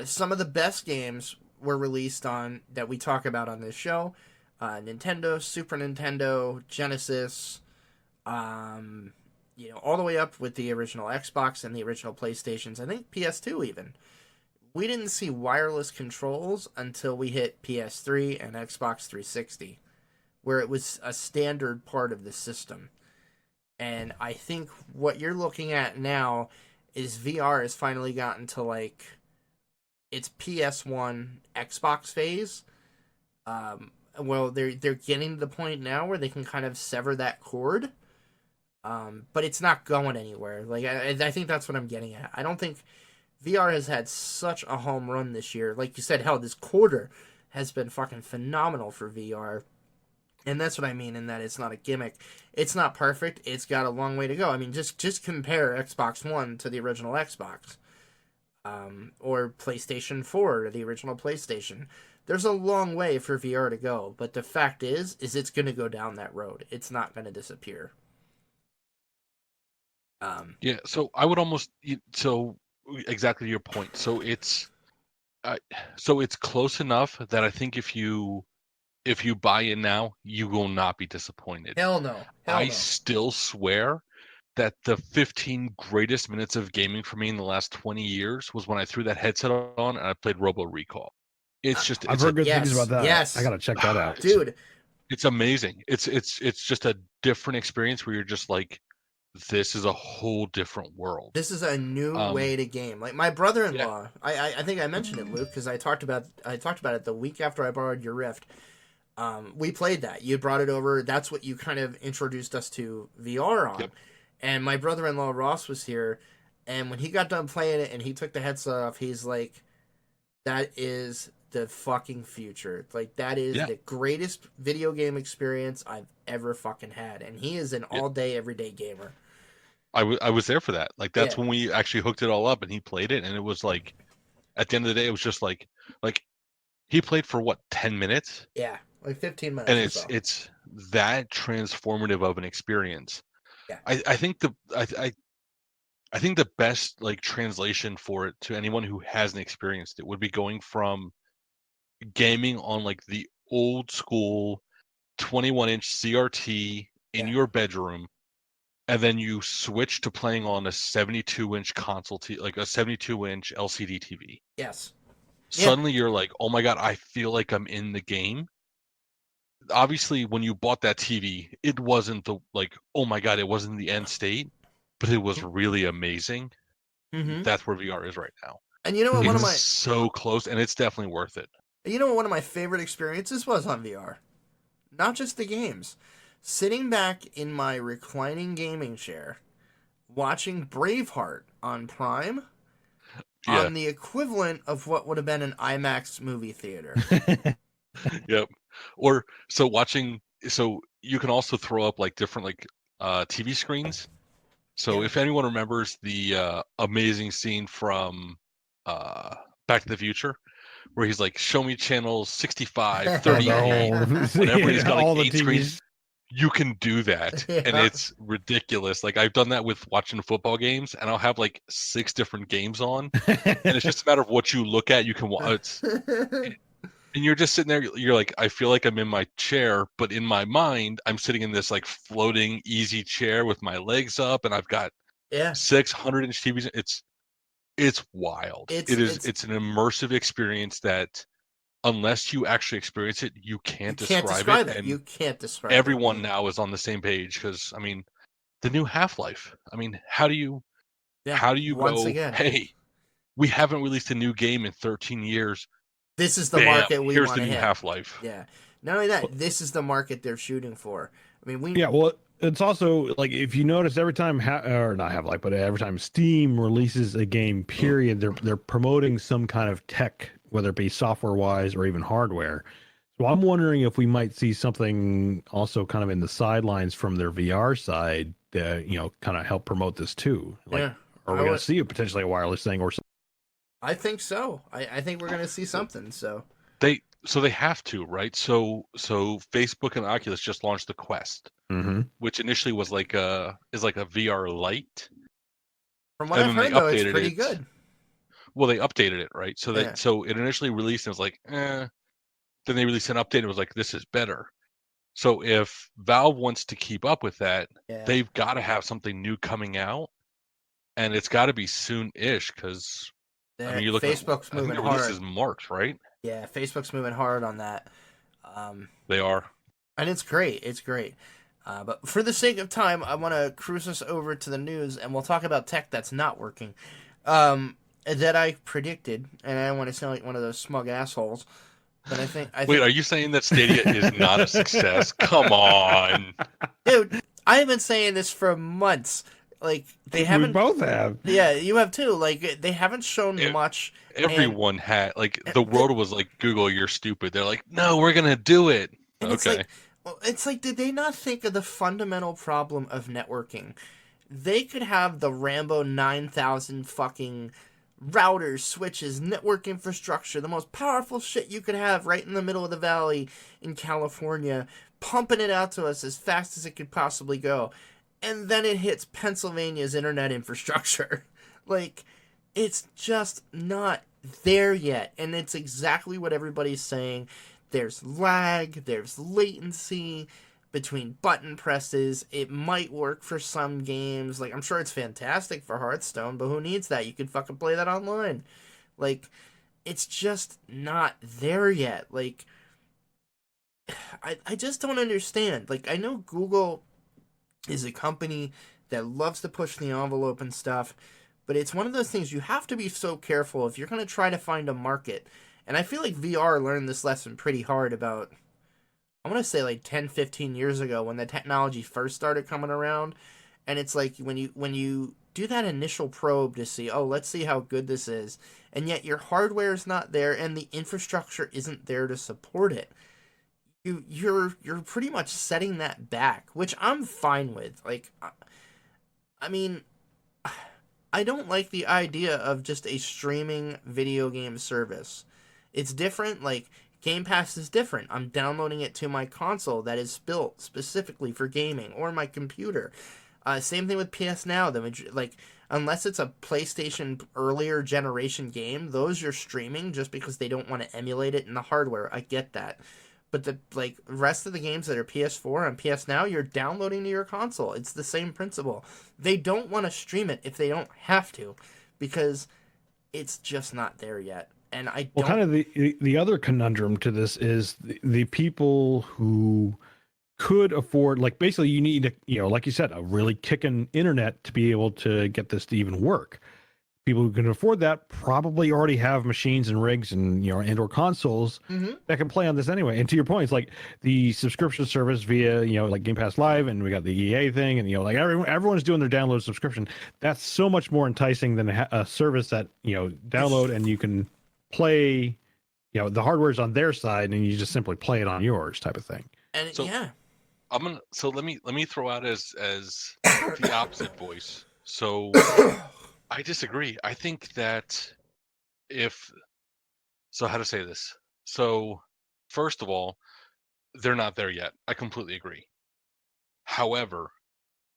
Speaker 3: Some of the best games were released on that we talk about on this show. Nintendo, Super Nintendo, Genesis, all the way up with the original Xbox and the original PlayStations. I think PS2 even. We didn't see wireless controls until we hit PS3 and Xbox 360, where it was a standard part of the system. And I think what you're looking at now is VR has finally gotten to like its PS1 Xbox phase. Well, they're getting to the point now where they can kind of sever that cord. But it's not going anywhere. Like I think that's what I'm getting at. I don't think VR has had such a home run this year. Like you said, hell, this quarter has been fucking phenomenal for VR. And that's what I mean in that it's not a gimmick. It's not perfect. It's got a long way to go. I mean, just compare Xbox One to the original Xbox, or PlayStation 4 to the original PlayStation. There's a long way for VR to go, but the fact is it's going to go down that road. It's not going to disappear.
Speaker 1: Yeah, so I would almost so exactly your point. So it's close enough that I think if you buy in now, you will not be disappointed.
Speaker 3: Hell no.
Speaker 1: I still swear that the 15 greatest minutes of gaming for me in the last 20 years was when I threw that headset on and I played Robo Recall. It's just
Speaker 2: I've heard good things about that.
Speaker 3: Yes.
Speaker 2: I gotta check that out,
Speaker 3: dude.
Speaker 1: It's amazing. It's just a different experience where you're just like, this is a whole different world.
Speaker 3: This is a new way to game. Like my brother-in-law, I think I mentioned it, Luke, because I talked about it the week after I borrowed your Rift. We played that. You brought it over. That's what you kind of introduced us to VR on. Yep. And my brother-in-law Ross was here, and when he got done playing it and he took the headset off, he's like, that is the fucking future. Like, that is the greatest video game experience I've ever fucking had. And he is an all-day, everyday gamer.
Speaker 1: I was there for that. Like, that's when we actually hooked it all up and he played it, and it was like, at the end of the day, it was just like he played for what, 10 minutes?
Speaker 3: Yeah, like 15 minutes.
Speaker 1: And it's that transformative of an experience.
Speaker 3: Yeah.
Speaker 1: I think I think the best like translation for it to anyone who hasn't experienced it would be going from gaming on like the old school 21-inch CRT in your bedroom, and then you switch to playing on a 72-inch console, like a 72-inch LCD TV.
Speaker 3: Yes.
Speaker 1: Suddenly you're like, oh my God, I feel like I'm in the game. Obviously, when you bought that TV, it wasn't the like, oh my God, it wasn't the end state, but it was really amazing.
Speaker 3: Mm-hmm.
Speaker 1: That's where VR is right now.
Speaker 3: And you know what?
Speaker 1: It's so close, and it's definitely worth it.
Speaker 3: You know what? One of my favorite experiences was on VR. Not just the games. Sitting back in my reclining gaming chair, watching Braveheart on Prime, on the equivalent of what would have been an IMAX movie theater.
Speaker 1: Yep. Or so you can also throw up like different like TV screens. So if anyone remembers the amazing scene from Back to the Future, where he's like, show me channels 65, 38, whenever he's got like 8 screens, you can do that. And it's ridiculous. Like, I've done that with watching football games, and I'll have like 6 different games on, and it's just a matter of what you look at. You can watch. And you're just sitting there, you're like, I feel like I'm in my chair, but in my mind, I'm sitting in this like floating easy chair with my legs up, and I've got 600-inch TVs. It's wild. It's an immersive experience that, unless you actually experience it, you can't describe it. And
Speaker 3: you can't describe it.
Speaker 1: Everyone now is on the same page, because I mean, the new Half-Life. I mean, how do you go, hey, we haven't released a new game in 13 years.
Speaker 3: This is the market we want to hit.
Speaker 1: Here's the new Half-Life.
Speaker 3: Yeah. Not only that, this is the market they're shooting for. I mean,
Speaker 2: well, it's also like, if you notice, every time or not Half-Life, but every time Steam releases a game, period, they're promoting some kind of tech, whether it be software-wise or even hardware. So I'm wondering if we might see something also kind of in the sidelines from their VR side that, kind of help promote this too. Like, are we going to see potentially a wireless thing or something?
Speaker 3: I think so. I think we're going to see something. So
Speaker 1: they have to, right? So Facebook and Oculus just launched the Quest, which initially was like a VR Lite.
Speaker 3: From what I've heard, though, it's pretty good.
Speaker 1: Well, they updated it, right? So so it initially released and it was like, eh. Then they released an update and it was like, this is better. So if Valve wants to keep up with that, they've got to have something new coming out, and it's got to be soon-ish, because I mean, you look
Speaker 3: Facebook's moving hard.
Speaker 1: This is March, right?
Speaker 3: Yeah, Facebook's moving hard on that.
Speaker 1: They are,
Speaker 3: and it's great. It's great. But for the sake of time, I want to cruise us over to the news, and we'll talk about tech that's not working. That I predicted, and I don't want to sound like one of those smug assholes, But I think
Speaker 1: Wait, are you saying that Stadia is not a success? Come on.
Speaker 3: dude, I've been saying this for months. Like they
Speaker 2: We
Speaker 3: haven't.
Speaker 2: both have.
Speaker 3: Yeah, you have too. Like they haven't shown
Speaker 1: E-
Speaker 3: much, and
Speaker 1: Everyone had, like,
Speaker 3: and
Speaker 1: the world was like, Google, you're stupid. They're like, no, we're gonna do it.
Speaker 3: it's
Speaker 1: Okay.
Speaker 3: like, well, it's like, did they not think of the fundamental problem of networking? They could have the Rambo 9000 fucking routers, switches, network infrastructure, the most powerful shit you could have right in the middle of the valley in California, pumping it out to us as fast as it could possibly go. And then it hits Pennsylvania's internet infrastructure. Like, it's just not there yet. And it's exactly what everybody's saying. There's lag, there's latency between button presses. It might work for some games. Like, I'm sure it's fantastic for Hearthstone, but who needs that? You can fucking play that online. Like, it's just not there yet. Like, I just don't understand. Like, I know Google is a company that loves to push the envelope and stuff, but it's one of those things you have to be so careful if you're going to try to find a market. And I feel like VR learned this lesson pretty hard about, I want to say like 10, 15 years ago when the technology first started coming around. And it's like when you do that initial probe to see, oh, let's see how good this is, and yet your hardware is not there and the infrastructure isn't there to support it. You're pretty much setting that back, which I'm fine with. Like, I mean, I don't like the idea of just a streaming video game service. It's different. Like, Game Pass is different. I'm downloading it to my console that is built specifically for gaming, or my computer. Same thing with PS Now. Like, unless it's a PlayStation earlier generation game, those you're streaming just because they don't want to emulate it in the hardware. I get that. But the rest of the games that are PS4 and PS Now, you're downloading to your console. It's the same principle. They don't want to stream it if they don't have to, because it's just not there yet. And I
Speaker 2: Well,
Speaker 3: don't.
Speaker 2: kind of the other conundrum to this is the people who could afford, like, basically you need, like you said, a really kicking internet to be able to get this to even work. People who can afford that probably already have machines and rigs and and/or consoles that can play on this anyway. And to your point, it's like the subscription service via like Game Pass Live, and we got the EA thing, and like everyone's doing their download subscription. That's so much more enticing than a service that download and you can play. The hardware's on their side, and you just simply play it on yours, type of thing.
Speaker 3: And
Speaker 1: So
Speaker 3: yeah,
Speaker 1: so let me throw out as the opposite voice. So I disagree. I think that how to say this? So first of all, they're not there yet. I completely agree. However,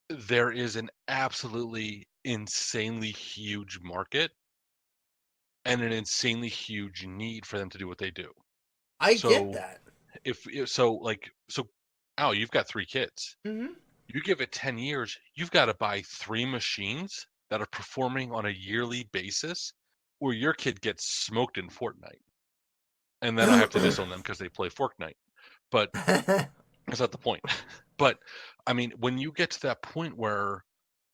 Speaker 1: there is an absolutely insanely huge market and an insanely huge need for them to do what they do.
Speaker 3: I get
Speaker 1: So
Speaker 3: that.
Speaker 1: if Al, you've got 3 kids.
Speaker 3: hmm
Speaker 1: You give it 10 years, you've got to buy 3 machines that are performing on a yearly basis, or your kid gets smoked in Fortnite. And then I have to diss on them because they play Fortnite. But that's not the point. But I mean, when you get to that point where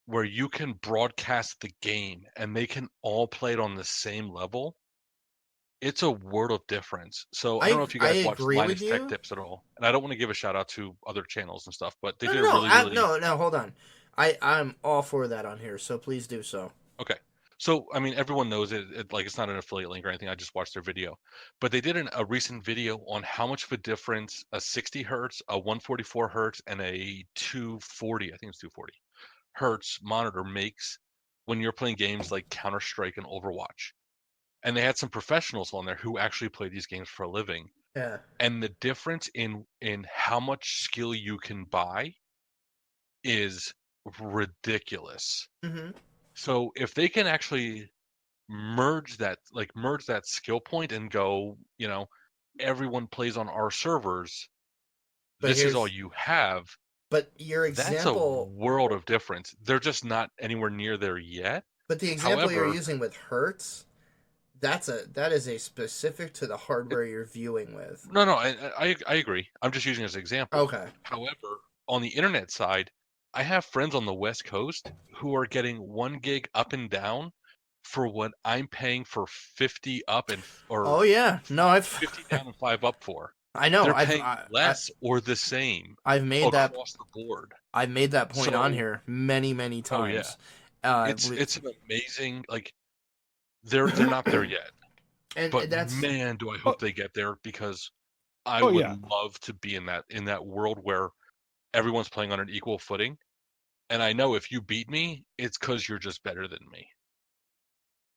Speaker 1: you can broadcast the game and they can all play it on the same level, it's a world of difference. So I don't know if you
Speaker 3: I
Speaker 1: guys watch
Speaker 3: agree with
Speaker 1: Linus Tech
Speaker 3: you.
Speaker 1: Tips at all. And I don't want to give a shout out to other channels and stuff, but they
Speaker 3: No,
Speaker 1: did
Speaker 3: no,
Speaker 1: a
Speaker 3: no,
Speaker 1: really, really
Speaker 3: no. Hold on. I'm all for that on here, so please do so.
Speaker 1: okay. So I mean, everyone knows it. Like, it's not an affiliate link or anything. I just watched their video, but they did a recent video on how much of a difference a 60 hertz, a 144 hertz, and a 240, I think it's 240 hertz monitor makes when you're playing games like Counter Strike and Overwatch. And they had some professionals on there who actually play these games for a living.
Speaker 3: Yeah.
Speaker 1: And the difference in how much skill you can buy is ridiculous.
Speaker 3: hmm
Speaker 1: So if they can actually merge that skill point and go, everyone plays on our servers,
Speaker 3: But
Speaker 1: this is all
Speaker 3: here's,
Speaker 1: you have,
Speaker 3: but your
Speaker 1: that's a
Speaker 3: example,
Speaker 1: world of difference. They're just not anywhere near there yet.
Speaker 3: but the example you're
Speaker 1: However,
Speaker 3: using with Hertz, that is a specific to the hardware you're viewing with.
Speaker 1: no, I agree. I'm just using it as an example.
Speaker 3: Okay.
Speaker 1: However, on the internet side, I have friends on the West Coast who are getting 1 gig up and down for what I'm paying for 50 up or
Speaker 3: Oh yeah, no,
Speaker 1: 50 down and 5 up for.
Speaker 3: I know
Speaker 1: They're paying less or the same
Speaker 3: I've made
Speaker 1: across the board.
Speaker 3: I've made that point on
Speaker 1: So,
Speaker 3: here many
Speaker 1: oh yeah,
Speaker 3: times.
Speaker 1: it's an amazing, like, they're not there yet,
Speaker 3: and
Speaker 1: but
Speaker 3: that's
Speaker 1: man, do I hope they get there, because I
Speaker 2: Oh,
Speaker 1: would
Speaker 2: yeah.
Speaker 1: love to be in that world where everyone's playing on an equal footing, and I know if you beat me, it's because you're just better than me.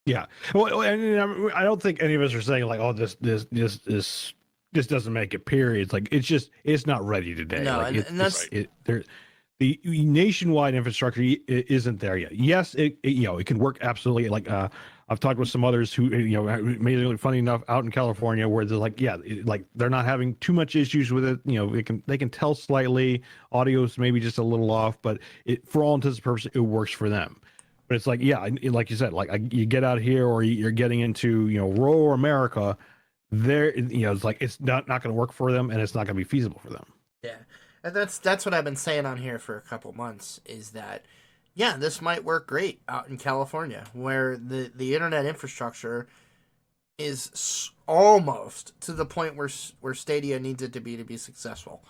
Speaker 2: Yeah. Well, and I don't think any of us are saying like, oh, this doesn't make it. Period. It's like it's not ready today.
Speaker 3: No,
Speaker 2: like
Speaker 3: and that's
Speaker 2: the nationwide infrastructure isn't there yet. Yes, it can work absolutely. Like I've talked with some others who amazingly funny enough out in California where they're like, yeah, like they're not having too much issues with it. They can tell slightly. Audio's maybe just a little off, but for all intents and purposes, it works for them. But it's like, yeah, like you said, like you get out here or you're getting into rural America, there, it's like it's not going to work for them and it's not going to be feasible for them.
Speaker 3: yeah, and that's what I've been saying on here for a couple months is that yeah, this might work great out in California where the internet infrastructure is almost to the point where Stadia needs it to be successful,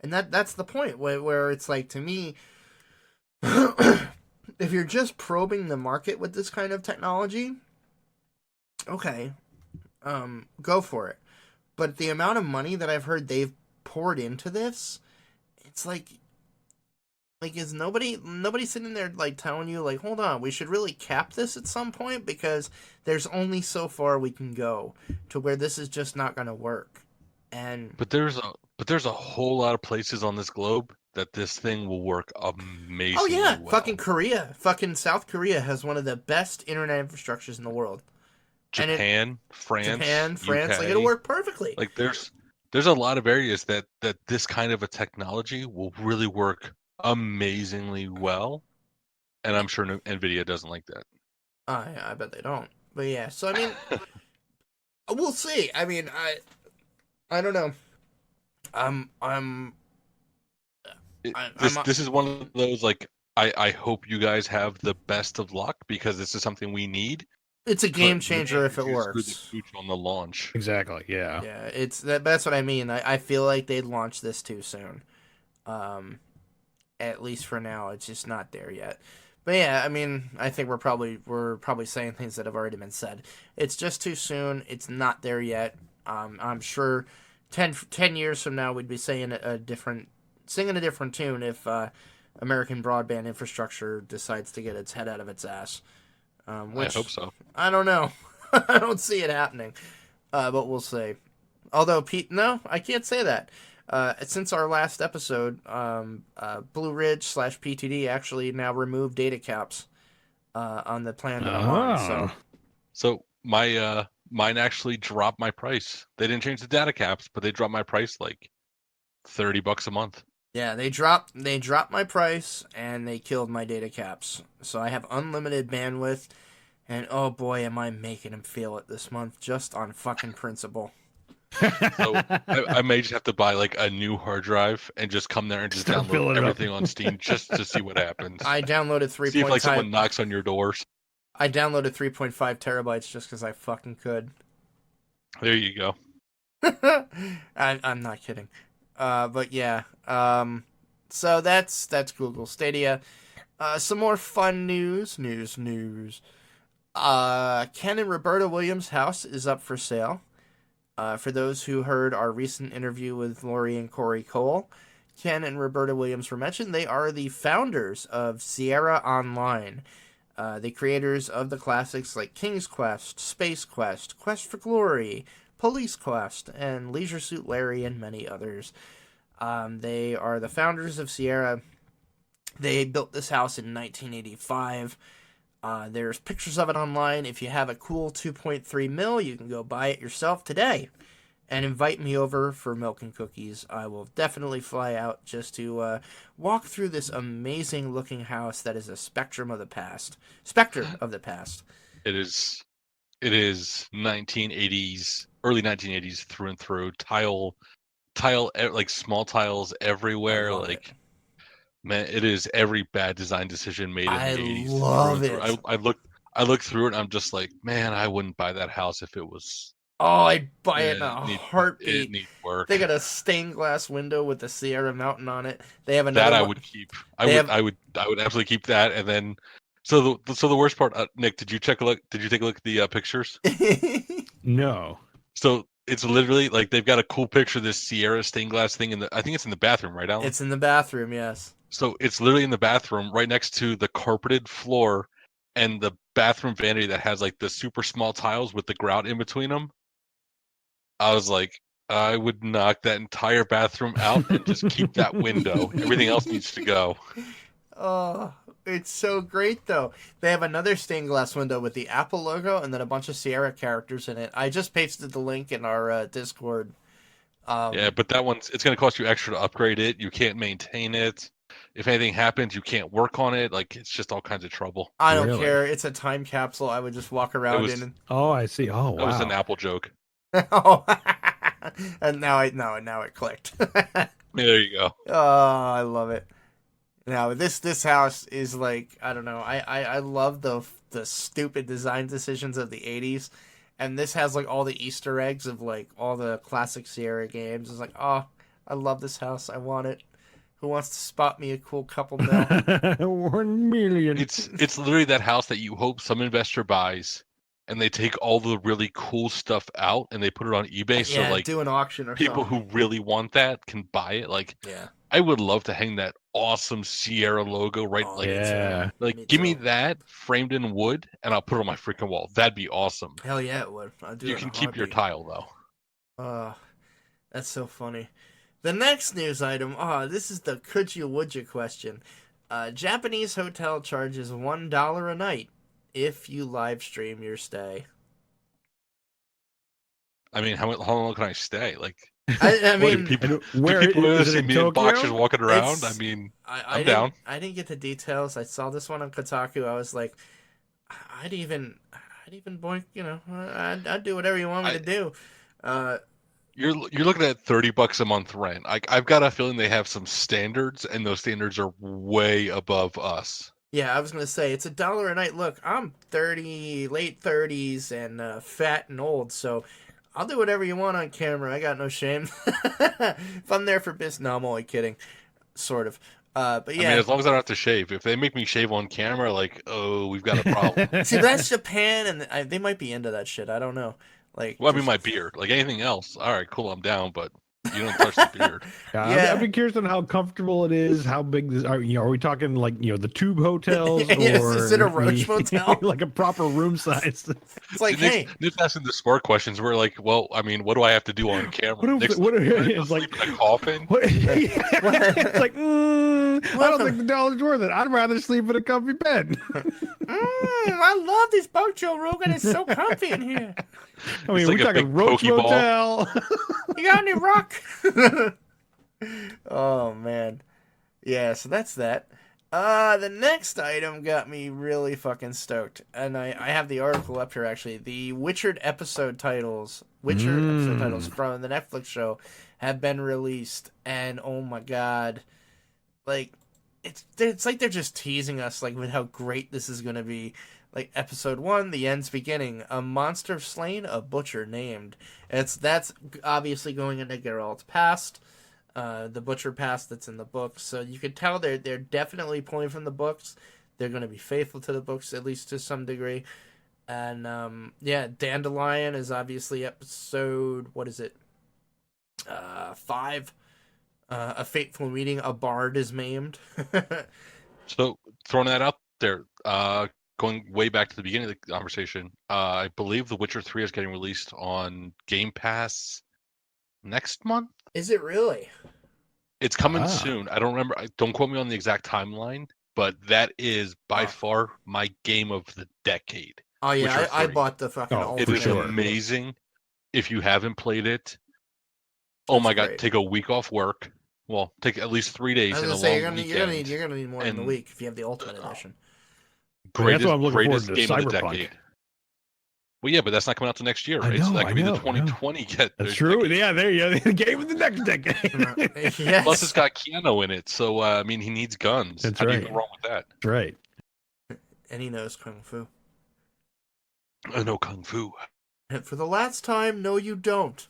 Speaker 3: and that's the point where it's like to me. If you're just probing the market with this kind of technology, okay, go for it. But the amount of money that I've heard they've poured into this, it's like is nobody sitting there like telling you like, hold on, we should really cap this at some point because there's only so far we can go to where this is just not going to work. And
Speaker 1: but there's a whole lot of places on this globe that this thing will work amazingly.
Speaker 3: oh yeah,
Speaker 1: well.
Speaker 3: fucking Korea, fucking South Korea has one of the best internet infrastructures in the world.
Speaker 1: Japan, France, UK,
Speaker 3: like it'll work perfectly.
Speaker 1: Like there's a lot of areas that this kind of a technology will really work amazingly well, and I'm sure NVIDIA doesn't like that.
Speaker 3: I bet they don't. But yeah, so I mean, we'll see. I mean, I don't know.
Speaker 1: This is one of those, like, I hope you guys have the best of luck because this is something we need.
Speaker 3: It's a game changer if it works.
Speaker 1: On the launch.
Speaker 2: Exactly. Yeah.
Speaker 3: Yeah. That's what I mean. I feel like they'd launch this too soon. At least for now, it's just not there yet. But yeah, I mean, I think we're probably saying things that have already been said. It's just too soon. It's not there yet. I'm sure 10 years from now we'd be saying singing a different tune if American broadband infrastructure decides to get its head out of its ass. Which,
Speaker 1: I hope so.
Speaker 3: I don't know. I don't see it happening. But we'll see. Although, no, I can't say that. Since our last episode, Blue Ridge / PTD actually now removed data caps on the plan that I'm on.
Speaker 1: So mine actually dropped my price. They didn't change the data caps, but they dropped my price like $30 a month.
Speaker 3: Yeah, they dropped my price and they killed my data caps. So I have unlimited bandwidth, and oh boy, am I making them feel it this month just on fucking principle.
Speaker 1: So I may just have to buy like a new hard drive and just come there and just download everything on Steam just to see what happens.
Speaker 3: I downloaded 3.5.
Speaker 1: See if like someone knocks on your doors.
Speaker 3: I downloaded 3.5 terabytes just because I fucking could.
Speaker 1: There you go.
Speaker 3: I'm not kidding. But yeah. So that's Google Stadia. Some more fun news. Ken and Roberta Williams' house is up for sale. For those who heard our recent interview with Lori and Corey Cole, Ken and Roberta Williams were mentioned. They are the founders of Sierra Online, the creators of the classics like King's Quest, Space Quest, Quest for Glory, Police Quest, and Leisure Suit Larry, and many others. They are the founders of Sierra. They built this house in 1985. There's pictures of it online. If you have a cool 2.3 mil, you can go buy it yourself today and invite me over for milk and cookies. I will definitely fly out just to walk through this amazing looking house that is a spectre of the past.
Speaker 1: It is 1980s, early 1980s through and through. Tile, like small tiles everywhere. Like, man, it is every bad design decision made in the 80s.
Speaker 3: I love it.
Speaker 1: I look through it and I'm just like, man, I wouldn't buy that house if it was.
Speaker 3: Oh, I'd buy it in a
Speaker 1: It
Speaker 3: heartbeat.
Speaker 1: needs work.
Speaker 3: They got a stained glass window with the Sierra Mountain on it. They have another
Speaker 1: That I
Speaker 3: one.
Speaker 1: would keep. I would absolutely keep that. And then, so the worst part, Nick, did you take a look at the pictures?
Speaker 2: No.
Speaker 1: So it's literally like they've got a cool picture of this Sierra stained glass thing I think it's in the bathroom, right, Alan?
Speaker 3: It's in the bathroom, yes.
Speaker 1: So it's literally in the bathroom, right next to the carpeted floor, and the bathroom vanity that has like the super small tiles with the grout in between them. I was like, I would knock that entire bathroom out and just keep that window. Everything else needs to go.
Speaker 3: Oh, it's so great though. They have another stained glass window with the Apple logo and then a bunch of Sierra characters in it. I just pasted the link in our Discord.
Speaker 1: Yeah, but that one's it's going to cost you extra to upgrade it. You can't maintain it. If anything happens, you can't work on it. Like it's just all kinds of trouble.
Speaker 3: I don't
Speaker 2: Really?
Speaker 3: care. It's a time capsule. I would just walk around in.
Speaker 2: Oh, I see. Oh, wow.
Speaker 1: That was an Apple joke.
Speaker 3: Oh, and now it clicked.
Speaker 1: There you go.
Speaker 3: Oh, I love it. Now this house is like, I don't know. I love the stupid design decisions of the 80s, and this has like all the Easter eggs of like all the classic Sierra games. It's like, oh, I love this house. I want it. Who wants to spot me a cool couple mil?
Speaker 2: 1 million.
Speaker 1: It's literally that house that you hope some investor buys, and they take all the really cool stuff out and they put it on eBay. So
Speaker 3: Yeah,
Speaker 1: like
Speaker 3: do an auction or
Speaker 1: people
Speaker 3: something.
Speaker 1: who really want that can buy it. Like
Speaker 3: Yeah.
Speaker 1: I would love to hang that awesome Sierra logo right.
Speaker 3: Oh,
Speaker 1: Like
Speaker 2: yeah.
Speaker 1: like give me that framed in wood, and I'll put it on my freaking wall. That'd be awesome.
Speaker 3: Hell yeah, it would. I'd do
Speaker 1: You
Speaker 3: it in
Speaker 1: can
Speaker 3: a
Speaker 1: keep your
Speaker 3: heartbeat.
Speaker 1: tile though.
Speaker 3: That's so funny. The next news item, this is the could you would you question. Japanese hotel charges $1 a night if you live stream your stay.
Speaker 1: I mean, how long can I stay? Like,
Speaker 3: I mean,
Speaker 1: do people
Speaker 2: Where
Speaker 1: really
Speaker 2: is it
Speaker 1: see
Speaker 2: in
Speaker 1: me in boxers
Speaker 2: Tokyo?
Speaker 1: walking around?
Speaker 3: It's-
Speaker 1: I mean,
Speaker 3: I
Speaker 1: I'm down.
Speaker 3: I didn't get the details. I saw this one on Kotaku. I was like, I'd even boink, I'd do whatever you want me to do.
Speaker 1: You're looking at $30 a month rent. I've got a feeling they have some standards, and those standards are way above us.
Speaker 3: Yeah, I was gonna say it's $1 a night. Look, I'm 30, late 30s, and fat and old, so I'll do whatever you want on camera. I got no shame. If I'm there for business, no, I'm only kidding, sort of. But yeah,
Speaker 1: I mean, as long as I don't have to shave. If they make me shave on camera, like, oh, we've got a problem.
Speaker 3: see, that's Japan, and they might be into that shit. I don't know. Like,
Speaker 1: Well, I mean, my beard. Like anything else, all right, cool, I'm down. But you don't touch the beard.
Speaker 3: Yeah.
Speaker 2: I'd be curious on how comfortable it is. How big this are? Are we talking like the tube hotels,
Speaker 3: Yes,
Speaker 2: or
Speaker 3: is it a roach motel?
Speaker 2: like a proper room size?
Speaker 3: It's like, hey,
Speaker 1: Nick's asking the smart questions. We're like, well, I mean, what do I have to do on camera? Nick's
Speaker 2: It's like
Speaker 1: sleep in a coffin.
Speaker 2: it's like I don't think the dollar's worth it. I'd rather sleep in a comfy bed.
Speaker 3: I love this boat, Joe Rogan. It's so comfy in here.
Speaker 2: I mean,
Speaker 1: It's
Speaker 2: we're
Speaker 1: like a
Speaker 2: talking
Speaker 1: big
Speaker 2: roach
Speaker 1: Pokeball.
Speaker 2: motel.
Speaker 3: You got any rock? Oh man, yeah. So that's that. The next item got me really fucking stoked, and I have the article up here actually. The Witcher episode titles from the Netflix show have been released, and oh my god, like it's like they're just teasing us like with how great this is gonna be. Like episode 1, the end's beginning. A monster slain, a butcher named. That's obviously going into Geralt's past, the butcher past that's in the books. So you can tell they're definitely pulling from the books. They're going to be faithful to the books at least to some degree. And Dandelion is obviously episode 5. A fateful meeting. A bard is maimed.
Speaker 1: So throwing that out there, going way back to the beginning of the conversation, I believe The Witcher 3 is getting released on Game Pass next month.
Speaker 3: Is it really?
Speaker 1: It's coming soon. I don't remember. Don't quote me on the exact timeline, but that is by far my game of the decade.
Speaker 3: Oh yeah,
Speaker 1: Witcher
Speaker 3: I
Speaker 1: 3.
Speaker 3: bought the fucking.
Speaker 1: It is
Speaker 2: sure.
Speaker 1: amazing. If you haven't played it, oh my god,
Speaker 3: great.
Speaker 1: take a week off work. Well, take at least 3 days
Speaker 3: I was
Speaker 1: in a
Speaker 3: gonna say
Speaker 1: long weekend.
Speaker 3: you're gonna need more than a
Speaker 1: And-
Speaker 3: week if you have the Ultimate Edition.
Speaker 2: That's what I'm looking
Speaker 1: Greatest
Speaker 2: forward to,
Speaker 1: game of the
Speaker 2: Cyberpunk.
Speaker 1: decade. Well, yeah, but that's not coming out till next year,
Speaker 2: I
Speaker 1: right? So
Speaker 2: know,
Speaker 1: that could be
Speaker 2: I
Speaker 1: the
Speaker 2: know.
Speaker 1: 2020
Speaker 2: That's true. Yeah, there you go. The game of the next decade.
Speaker 3: Yes.
Speaker 1: Plus, it's got Keanu in it, so I mean, he needs guns.
Speaker 2: That's
Speaker 1: How do
Speaker 2: right.
Speaker 1: you go wrong with that?
Speaker 2: Right.
Speaker 3: And he knows kung fu.
Speaker 1: I know Kung Fu.
Speaker 3: And for the last time, no, you don't.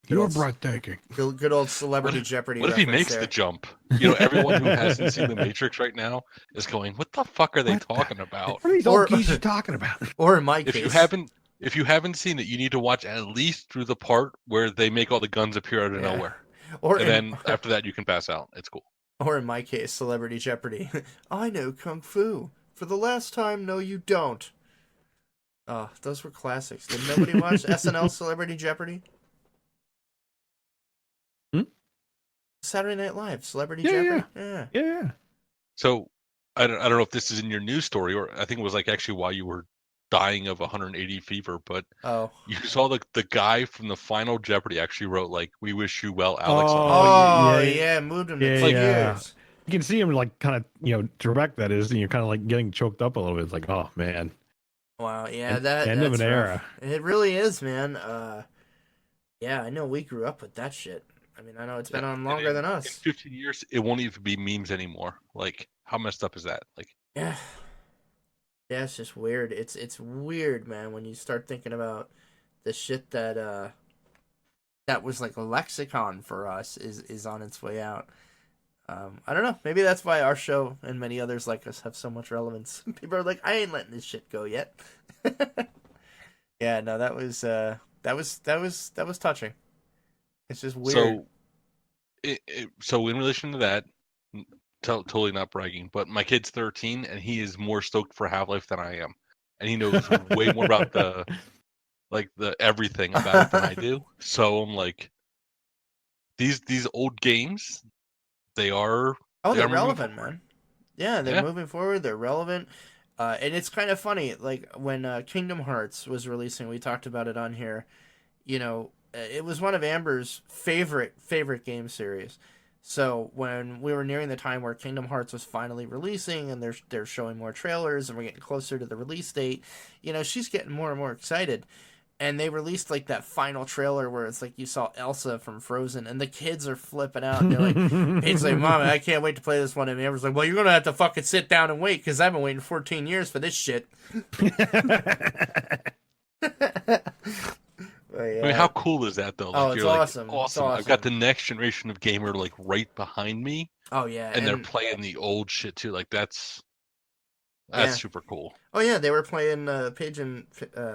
Speaker 2: You're breathtaking.
Speaker 3: Good old Celebrity Jeopardy
Speaker 1: What if he
Speaker 3: reference
Speaker 1: makes
Speaker 3: there.
Speaker 1: the jump? You know, everyone who hasn't seen The Matrix right now is going, "What the fuck are they talking about?"
Speaker 2: What are these old geese you talking about?
Speaker 3: Or in my
Speaker 1: If
Speaker 3: case,
Speaker 1: you haven't seen it, you need to watch at least through the part where they make all the guns appear out of nowhere.
Speaker 3: Or
Speaker 1: And then after that, you can pass out. It's cool.
Speaker 3: Or in my case, Celebrity Jeopardy. I know Kung Fu. For the last time, no, you don't. Oh, those were classics. Did nobody watch SNL Celebrity Jeopardy? Saturday Night Live, Celebrity Jeopardy?
Speaker 2: Yeah.
Speaker 1: So I don't know if this is in your news story, or I think it was like actually while you were dying of 180 fever, but you saw the guy from the final Jeopardy actually wrote like, "We wish you well, Alex."
Speaker 3: Yeah, moved him to tears.
Speaker 2: You can see him like kind of direct that is, kind of like getting choked up a little bit. It's like, oh man.
Speaker 3: Wow, yeah,
Speaker 2: end of an era.
Speaker 3: It really is, man. Yeah, I know we grew up with that shit. I mean, I know it's been on longer than us.
Speaker 1: In 15 years, it won't even be memes anymore. Like, how messed up is that? Like,
Speaker 3: yeah, it's just weird. It's weird, man, when you start thinking about the shit that that was like a lexicon for us is on its way out. I don't know. Maybe that's why our show and many others like us have so much relevance. People are like, I ain't letting this shit go yet. Yeah, no, that was touching. It's just weird.
Speaker 1: So in relation to that, totally not bragging, but my kid's 13 and he is more stoked for Half-Life than I am, and he knows way more about the everything about it than I do. So I'm like, these old games, they're
Speaker 3: relevant, man. Yeah, they're moving forward. They're relevant. And it's kind of funny, like when Kingdom Hearts was releasing, we talked about it on here. It was one of Amber's favorite game series. So when we were nearing the time where Kingdom Hearts was finally releasing, and they're showing more trailers, and we're getting closer to the release date, she's getting more and more excited. And they released like that final trailer where it's like you saw Elsa from Frozen, and the kids are flipping out. And they're like, "It's like, Mom, I can't wait to play this one." And Amber's like, "Well, you're gonna have to fucking sit down and wait because I've been waiting 14 years for this shit."
Speaker 1: I mean, how cool is that though?
Speaker 3: Like, it's awesome.
Speaker 1: Like, awesome. I've got the next generation of gamer like right behind me.
Speaker 3: Oh yeah,
Speaker 1: and they're playing the old shit too. Like that's super cool.
Speaker 3: Oh yeah, they were playing. Paige and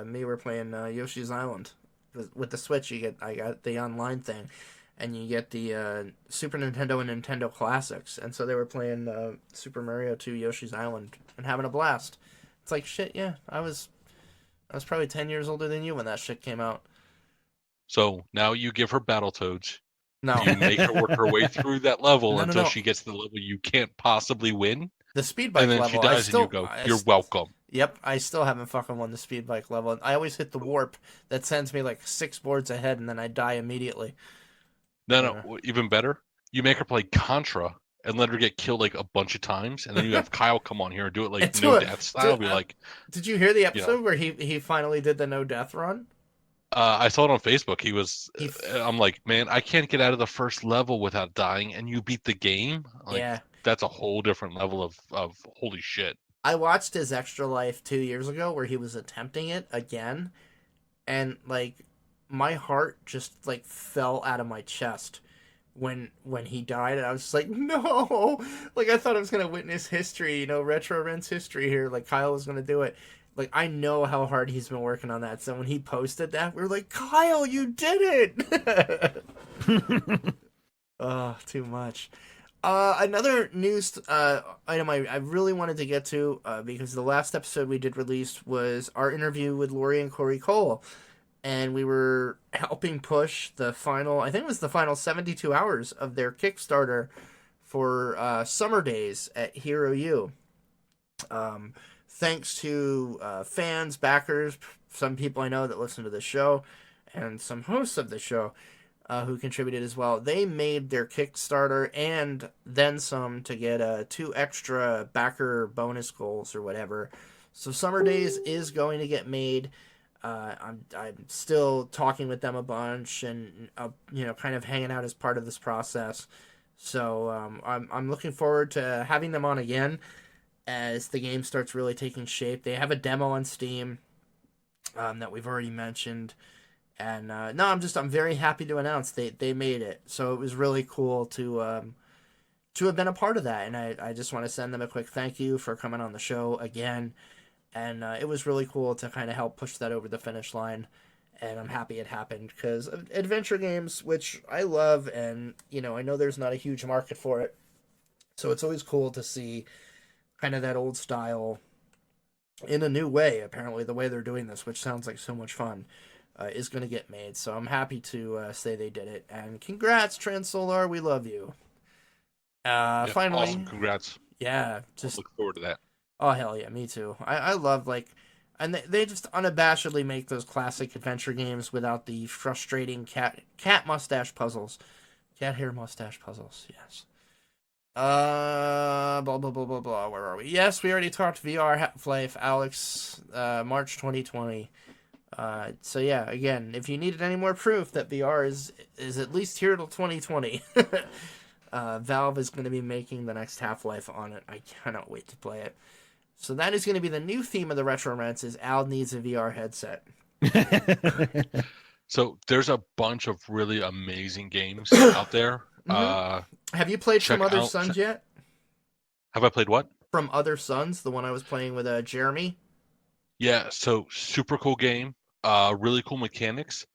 Speaker 3: me were playing Yoshi's Island with the Switch. I got the online thing, and you get the Super Nintendo and Nintendo Classics, and so they were playing Super Mario 2 Yoshi's Island and having a blast. It's like shit. Yeah, I was probably 10 years older than you when that shit came out.
Speaker 1: So now you give her Battletoads.
Speaker 3: No,
Speaker 1: you make her work her way through that level until she gets to the level you can't possibly win.
Speaker 3: The speed bike
Speaker 1: level. And then
Speaker 3: level,
Speaker 1: she dies and you go, "You're welcome."
Speaker 3: Yep, I still haven't fucking won the speed bike level. I always hit the warp that sends me like 6 boards ahead, and then I die immediately.
Speaker 1: No, even better. You make her play Contra and let her get killed like a bunch of times, and then you have Kyle come on here and do it like no death style. Be like,
Speaker 3: did you hear the episode where he finally did the no death run?
Speaker 1: I saw it on Facebook. I'm like, man, I can't get out of the first level without dying, and you beat the game. Like, that's a whole different level of holy shit.
Speaker 3: I watched his Extra Life 2 years ago where he was attempting it again, and like my heart just like fell out of my chest when he died, and I was just like, no, like I thought I was gonna witness history, Theretrorents history here. Like Kyle was gonna do it. Like, I know how hard he's been working on that. So when he posted that, we were like, Kyle, you did it! Oh, too much. Another news item I really wanted to get to, because the last episode we did release was our interview with Lori and Corey Cole. And we were helping push the final 72 hours of their Kickstarter for Summer Days at Hero U. Thanks to fans, backers, some people I know that listen to the show, and some hosts of the show who contributed as well. They made their Kickstarter and then some to get 2 extra backer bonus goals or whatever. So Summer Days is going to get made. I'm still talking with them a bunch and kind of hanging out as part of this process. So I'm looking forward to having them on again as the game starts really taking shape. They have a demo on Steam. that we've already mentioned. And no, I'm very happy to announce they made it. So it was really cool to have been a part of that. And I just want to send them a quick thank you for coming on the show again. And it was really cool to kind of help push that over the finish line. And I'm happy it happened because adventure games, which I love, and I know there's not a huge market for it. So it's always cool to see kind of that old style in a new way. Apparently, the way they're doing this, which sounds like so much fun, is going to get made. So I'm happy to say they did it. And congrats, Transolar. We love you. Finally.
Speaker 1: Awesome. Congrats.
Speaker 3: Yeah.
Speaker 1: I look forward to that.
Speaker 3: Oh, hell yeah. Me too. I love, and they just unabashedly make those classic adventure games without the frustrating cat mustache puzzles. Cat hair mustache puzzles. Yes. Blah, blah, blah, blah, blah. Where are we? Yes, we already talked VR Half-Life, Alyx, March 2020. So yeah, again, if you needed any more proof that VR is at least here till 2020, Valve is going to be making the next Half-Life on it. I cannot wait to play it. So that is going to be the new theme of the Retro Rents is Al needs a VR headset.
Speaker 1: So there's a bunch of really amazing games out there.
Speaker 3: Mm-hmm. Have you played From Other Suns yet?
Speaker 1: Have I played what?
Speaker 3: From Other Suns, the one I was playing with Jeremy.
Speaker 1: Yeah, so super cool game. Really cool mechanics.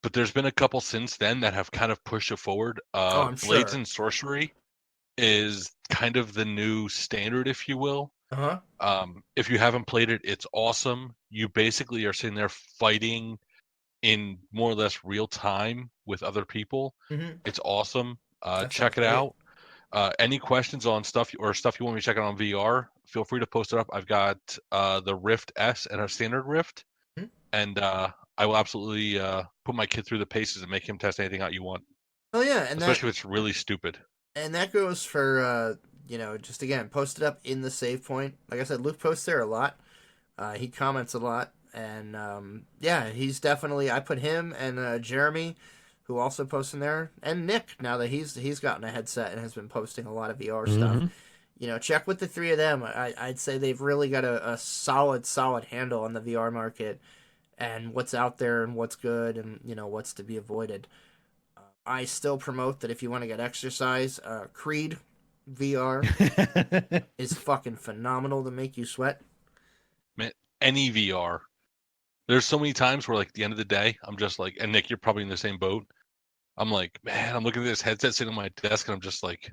Speaker 1: But there's been a couple since then that have kind of pushed it forward.
Speaker 3: I'm sure.
Speaker 1: Blades and Sorcery is kind of the new standard, if you will. If you haven't played it, it's awesome. You basically are sitting there fighting in more or less real time with other people.
Speaker 3: Mm-hmm.
Speaker 1: It's awesome. Check it out. Any questions on stuff you want me to check out on VR, feel free to post it up. I've got the Rift S and a standard Rift.
Speaker 3: Mm-hmm.
Speaker 1: And I will absolutely put my kid through the paces and make him test anything out you want.
Speaker 3: Oh yeah, and
Speaker 1: especially if it's really stupid.
Speaker 3: And that goes for just again, post it up in the SavePoint. Like I said, Luke posts there a lot. He comments a lot, and he's definitely. I put him and Jeremy, who also posts in there, and Nick. Now that he's gotten a headset and has been posting a lot of VR stuff. Check with the three of them. I'd say they've really got a solid handle on the VR market and what's out there and what's good and what's to be avoided. I still promote that if you want to get exercise, Creed VR is fucking phenomenal to make you sweat.
Speaker 1: Man, any VR. There's so many times where, like, at the end of the day, I'm just like, and Nick, you're probably in the same boat. I'm like, man, I'm looking at this headset sitting on my desk, and I'm just like,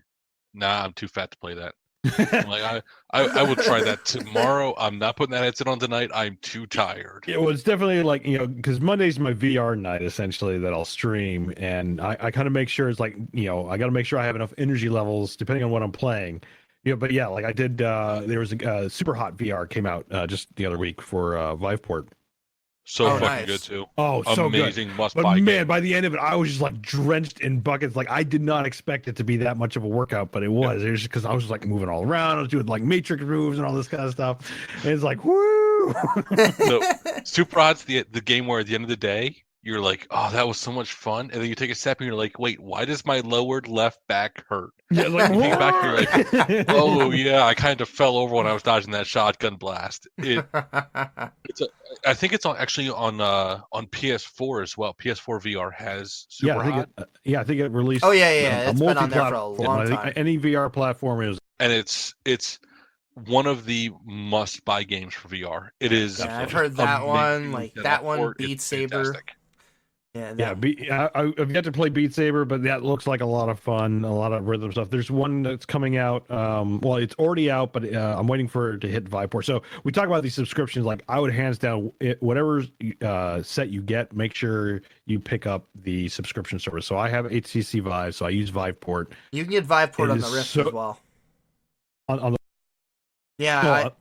Speaker 1: nah, I'm too fat to play that. I'm like, I will try that tomorrow. I'm not putting that headset on tonight. I'm too tired.
Speaker 2: Yeah, well, it's definitely like, because Monday's my VR night, essentially, that I'll stream. And I kind of make sure it's like, I got to make sure I have enough energy levels depending on what I'm playing. But yeah, like I did, there was a Super Hot VR came out just the other week for Viveport.
Speaker 1: So fucking good too.
Speaker 2: Oh, so
Speaker 1: amazing,
Speaker 2: good.
Speaker 1: Must
Speaker 2: but
Speaker 1: buy
Speaker 2: man,
Speaker 1: game.
Speaker 2: By the end of it, I was just like drenched in buckets. Like I did not expect it to be that much of a workout, but it was. It was just because I was just like moving all around. I was doing like matrix moves and all this kind of stuff. And it's like, woo!
Speaker 1: So, Super Hot's the game where at the end of the day, you're like, oh, that was so much fun, and then you take a step and you're like, wait, why does my lowered left back hurt?
Speaker 2: Yeah, like,
Speaker 1: you think back, you're like, oh yeah, I kind of fell over when I was dodging that shotgun blast. I think it's actually on PS4 as well. PS4 VR has Super Hot.
Speaker 2: I think it released.
Speaker 3: Oh yeah, it's been on there for a long time.
Speaker 2: I think any VR platform is,
Speaker 1: and it's one of the must-buy games for VR. It is.
Speaker 3: Yeah, I've heard that one. Like that one, Beat Saber.
Speaker 1: Fantastic.
Speaker 2: I've yet to play Beat Saber, but that looks like a lot of fun, a lot of rhythm stuff. There's one that's coming out. Well, it's already out, but I'm waiting for it to hit Viveport. So we talk about these subscriptions. Like I would hands down, whatever set you get, make sure you pick up the subscription service. So I have HTC Vive, so I use Viveport.
Speaker 3: You can get Viveport on the Rift as well.
Speaker 2: On the
Speaker 3: Yeah.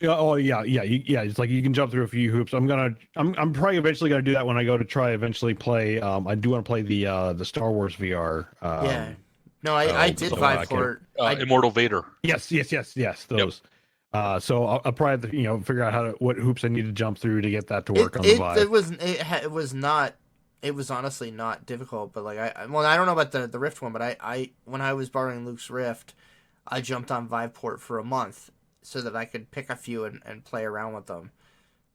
Speaker 2: It's like you can jump through a few hoops. I'm probably eventually gonna do that when I go to try eventually play. I do want to play the Star Wars VR.
Speaker 3: I did Viveport.
Speaker 1: Immortal Vader.
Speaker 2: Yes. Those. Yep. So I'll probably have to, figure out what hoops I need to jump through to get that to work on the Vive.
Speaker 3: It was not. It was honestly not difficult, but like I don't know about the Rift one, but I when I was borrowing Luke's Rift, I jumped on Viveport for a month so that I could pick a few and play around with them.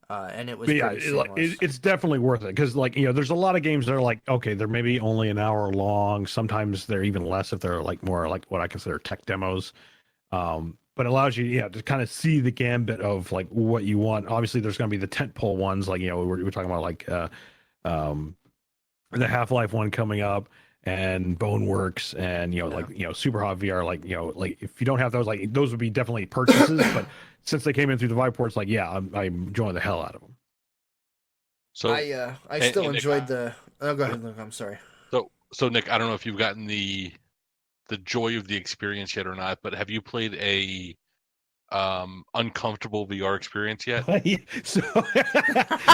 Speaker 3: and it was
Speaker 2: But yeah,
Speaker 3: pretty seamless.
Speaker 2: it's definitely worth it because, like, there's a lot of games that are like, okay, they're maybe only an hour long. Sometimes they're even less if they're like more like what I consider tech demos. But it allows you, yeah, to kind of see the gambit of like what you want. Obviously, there's going to be the tentpole ones, like we're talking about like um, the Half-Life one coming up, and Boneworks, and like Super Hot VR, like like if you don't have those, like those would be definitely purchases. But since they came in through the Vive ports, like I'm enjoying the hell out of them.
Speaker 1: So
Speaker 3: I still
Speaker 1: Nick,
Speaker 3: enjoyed the. Oh, go ahead, Luke. I'm sorry.
Speaker 1: So Nick, I don't know if you've gotten the joy of the experience yet or not, but have you played a uncomfortable VR experience yet?
Speaker 2: So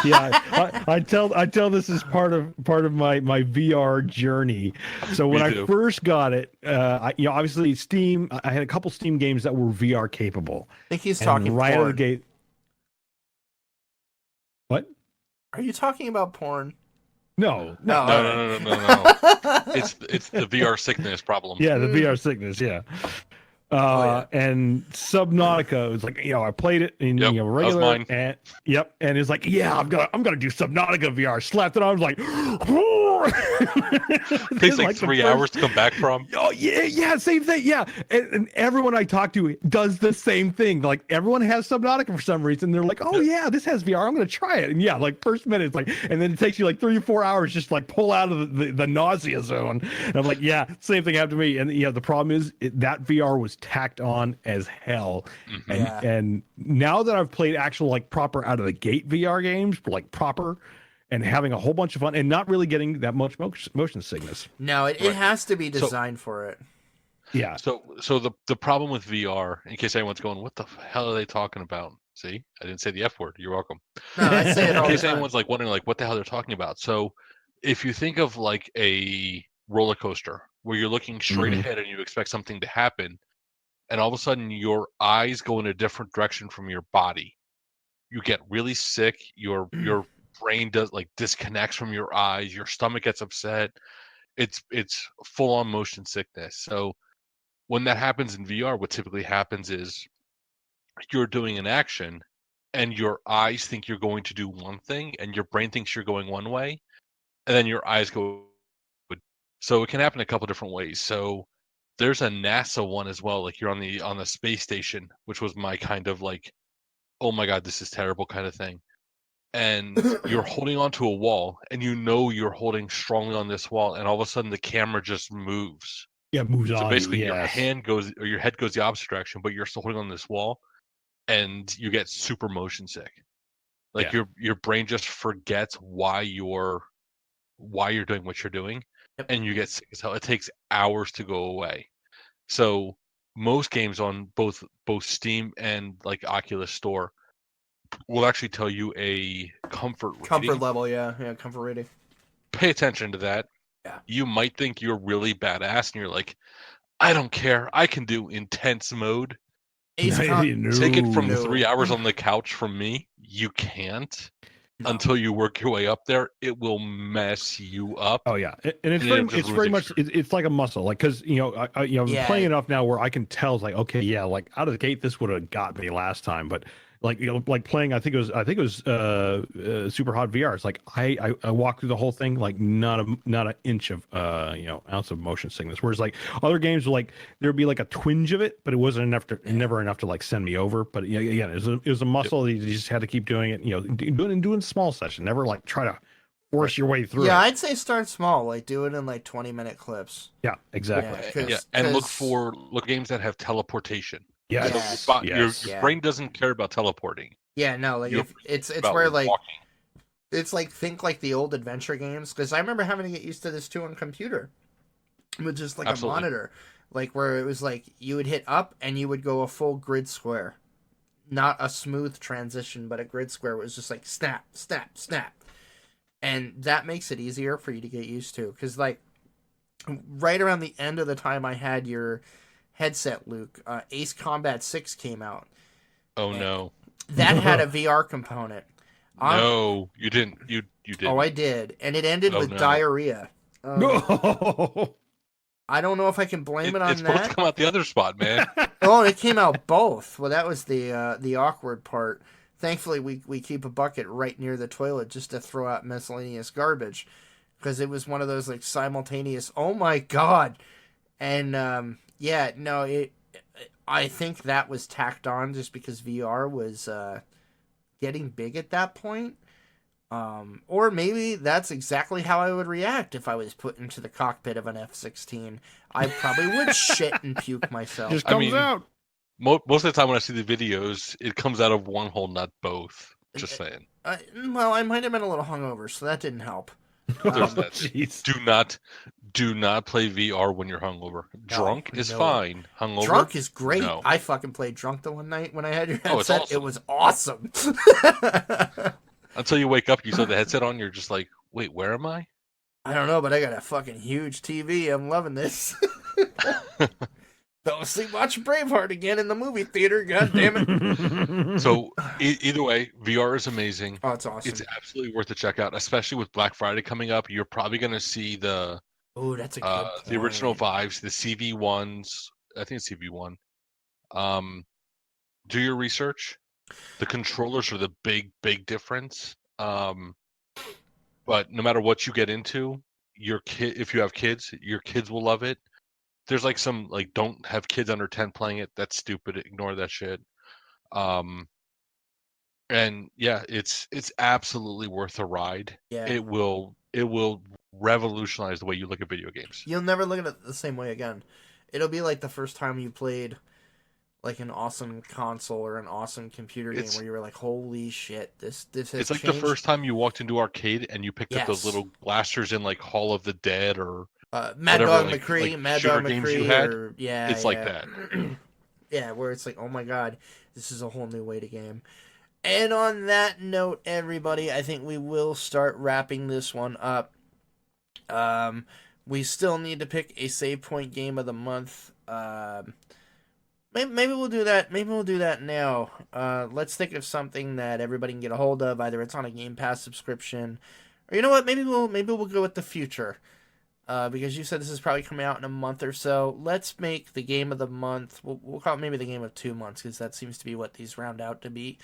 Speaker 2: yeah, I tell this is part of my VR journey. So when I first got it, obviously Steam, I had a couple Steam games that were VR capable.
Speaker 3: I think he's talking
Speaker 2: right
Speaker 3: porn.
Speaker 2: out of the gate. What?
Speaker 3: Are you talking about porn?
Speaker 2: No.
Speaker 1: No. It's the VR sickness problem.
Speaker 2: Yeah, the VR sickness. Yeah. And Subnautica was like, I played it in regular,
Speaker 1: that was mine.
Speaker 2: and it's like, I'm gonna do Subnautica VR. Slapped it on, I was like,
Speaker 1: it takes like 3 hours to come back from.
Speaker 2: Oh yeah, same thing. Yeah, and everyone I talk to does the same thing. Like everyone has Subnautica for some reason. They're like, oh yeah, this has VR. I'm gonna try it. And like first minute, it's like, and then it takes you like 3 or 4 hours just like pull out of the nausea zone. And I'm like, yeah, same thing happened to me. And the problem is that VR was tacked on as hell. And now that I've played actual like proper out of the gate VR games, like proper, and having a whole bunch of fun and not really getting that much motion sickness.
Speaker 3: No, it has to be designed for it.
Speaker 2: Yeah.
Speaker 1: So the problem with VR, in case anyone's going, what the hell are they talking about? See, I didn't say the F word. You're welcome.
Speaker 3: No, I say it all
Speaker 1: in
Speaker 3: the
Speaker 1: case
Speaker 3: time.
Speaker 1: anyone's like wondering like what the hell they're talking about. So if you think of like a roller coaster where you're looking straight ahead and you expect something to happen, and all of a sudden your eyes go in a different direction from your body, you get really sick. Your brain does like disconnects from your eyes. Your stomach gets upset. It's full on motion sickness. So when that happens in VR, what typically happens is you're doing an action and your eyes think you're going to do one thing and your brain thinks you're going one way, and then your eyes go. So it can happen a couple different ways. So there's a NASA one as well, like you're on the space station, which was my kind of like, oh my god, this is terrible kind of thing. And you're holding onto a wall, and you're holding strongly on this wall, and all of a sudden the camera just moves.
Speaker 2: Yeah, moves on.
Speaker 1: So basically, your head goes the opposite direction, but you're still holding on this wall, and you get super motion sick. Like your brain just forgets why you're doing what you're doing, and you get sick as hell. It takes hours to go away. So most games on both Steam and like Oculus Store will actually tell you a comfort
Speaker 3: level. Comfort rating.
Speaker 1: Pay attention to that. You might think you're really badass and you're like, I don't care, I can do intense mode. Take it from 3 hours on the couch from me. You can't until you work your way up there. It will mess you up.
Speaker 2: Oh yeah, and it's very much it's like a muscle, like because I'm playing enough now where I can tell, like, okay, yeah, like out of the gate this would have got me last time, but like like playing, I think it was Super Hot VR. It's like I walked through the whole thing like not an inch of ounce of motion sickness. Whereas like other games, like there'd be like a twinge of it, but it wasn't never enough to like send me over. But again, it was a muscle. You just had to keep doing it. Doing small session. Never like try to force your way through.
Speaker 3: Yeah, I'd say start small. Like do it in like 20-minute clips.
Speaker 2: Yeah, exactly.
Speaker 1: And look games that have teleportation.
Speaker 2: Yes.
Speaker 1: Your brain doesn't care about teleporting.
Speaker 3: Yeah, no, like it's where like walking. It's like think like the old adventure games, because I remember having to get used to this too on computer with just like a monitor, like where it was like you would hit up and you would go a full grid square, not a smooth transition, but a grid square was just like snap, snap, snap, and that makes it easier for you to get used to, because like right around the end of the time I had your headset, Luke, Ace Combat 6 came out.
Speaker 1: Oh no.
Speaker 3: That had a VR component.
Speaker 1: No, you didn't. You did.
Speaker 3: Oh, I did. And it ended with diarrhea.
Speaker 2: No.
Speaker 3: I don't know if I can blame it on
Speaker 1: it's supposed to come out the other spot, man.
Speaker 3: Oh, it came out both. Well, that was the awkward part. Thankfully, we keep a bucket right near the toilet just to throw out miscellaneous garbage, because it was one of those like simultaneous. Oh my god! And yeah, no, it. I think that was tacked on just because VR was getting big at that point. Or maybe that's exactly how I would react if I was put into the cockpit of an F-16. I probably would shit and puke myself.
Speaker 2: Just comes out.
Speaker 1: Most of the time when I see the videos, it comes out of one hole, not both. Just saying.
Speaker 3: Well, I might have been a little hungover, so that didn't help.
Speaker 2: Jeez.
Speaker 1: Do not play VR when you're hungover. Drunk is
Speaker 3: no.
Speaker 1: fine. Hungover,
Speaker 3: drunk is great.
Speaker 1: No.
Speaker 3: I fucking played drunk the one night when I had your
Speaker 1: Oh, it's
Speaker 3: headset.
Speaker 1: awesome.
Speaker 3: It was awesome.
Speaker 1: Until you wake up, you still have the headset on. You're just like, wait, where am I?
Speaker 3: I don't know, but I got a fucking huge TV. I'm loving this. Fell asleep watching Braveheart again in the movie theater. God damn it.
Speaker 1: So either way, VR is amazing.
Speaker 3: Oh, it's awesome.
Speaker 1: It's absolutely worth a check out, especially with Black Friday coming up. You're probably going to see the
Speaker 3: that's a good
Speaker 1: the original Vives, the CV1s. I think it's CV1. Do your research. The controllers are the big difference. But no matter what you get into, if you have kids, your kids will love it. There's like some like don't have kids under 10 playing it. That's stupid. Ignore that shit. And yeah, it's absolutely worth a ride.
Speaker 3: Yeah.
Speaker 1: It will revolutionize the way you look at video games.
Speaker 3: You'll never look at it the same way again. It'll be like the first time you played like an awesome console or an awesome computer game where you were like, holy shit, this has
Speaker 1: It's like
Speaker 3: changed.
Speaker 1: the first time you walked into arcade and you picked up those little blasters in like Hall of the Dead or
Speaker 3: Mad Dog McCree,
Speaker 1: it's like that.
Speaker 3: Yeah, where it's like, oh my god, this is a whole new way to game. And on that note, everybody, I think we will start wrapping this one up. We still need to pick a SavePoint game of the month. Maybe we'll do that. Maybe we'll do that now. Let's think of something that everybody can get a hold of. Either it's on a Game Pass subscription, or you know what? Maybe we'll go with the future. Because you said this is probably coming out in a month or so. Let's make the game of the month. We'll call it maybe the game of 2 months, because that seems to be what these round out to be.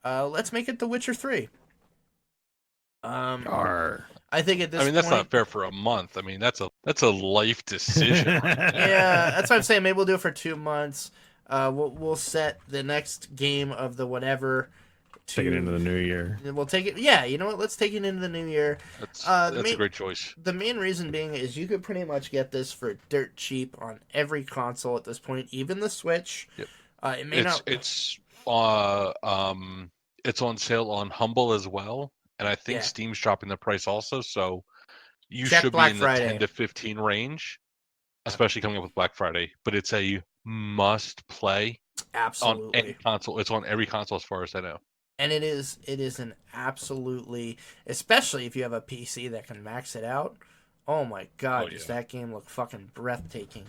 Speaker 3: Let's make it The Witcher 3. I think at this point...
Speaker 1: that's not fair for a month. I mean, that's a life decision.
Speaker 3: Yeah, that's what I'm saying. Maybe we'll do it for 2 months. We'll set the next game of the whatever...
Speaker 2: Take it into the new year.
Speaker 3: We'll take it. Yeah, you know what? Let's take it into the new year.
Speaker 1: That's a great choice.
Speaker 3: The main reason being is you could pretty much get this for dirt cheap on every console at this point, even the Switch.
Speaker 1: Yep.
Speaker 3: It's
Speaker 1: on sale on Humble as well, and I think Steam's dropping the price also. So you should be in the 10 to 15 range, especially coming up with Black Friday. But it's a must play.
Speaker 3: Absolutely.
Speaker 1: On any console. It's on every console as far as I know.
Speaker 3: And it is an absolutely, especially if you have a PC that can max it out. Oh my god, does that game look fucking breathtaking.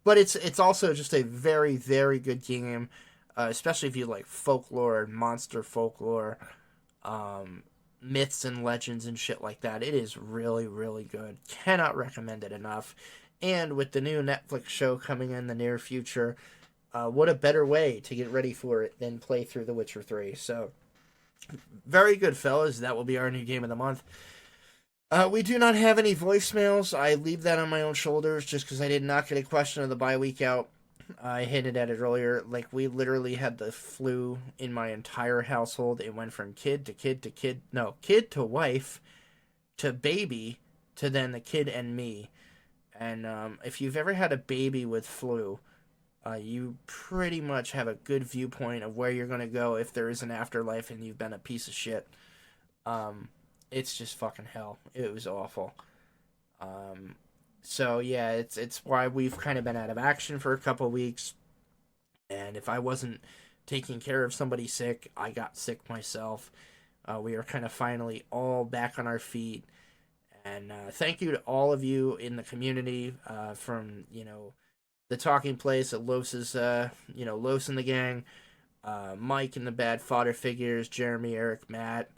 Speaker 3: But it's also just a very, very good game, especially if you like folklore and monster folklore, myths and legends and shit like that. It is really, really good. Cannot recommend it enough. And with the new Netflix show coming in the near future, what a better way to get ready for it than play through The Witcher 3. So... very good, fellas. That will be our new game of the month. We do not have any voicemails. I leave that on my own shoulders just because I did not get a question of the bye week out. I hinted at it earlier. Like, we literally had the flu in my entire household. It went from kid to wife to baby to then the kid and me. And if you've ever had a baby with flu... you pretty much have a good viewpoint of where you're going to go if there is an afterlife and you've been a piece of shit. It's just fucking hell. It was awful. So yeah, it's why we've kind of been out of action for a couple of weeks. And if I wasn't taking care of somebody sick, I got sick myself. We are kind of finally all back on our feet. And thank you to all of you in the community, from, the Talking Place at Los's, Los and the gang, Mike and the Bad Fodder Figures, Jeremy, Eric, Matt,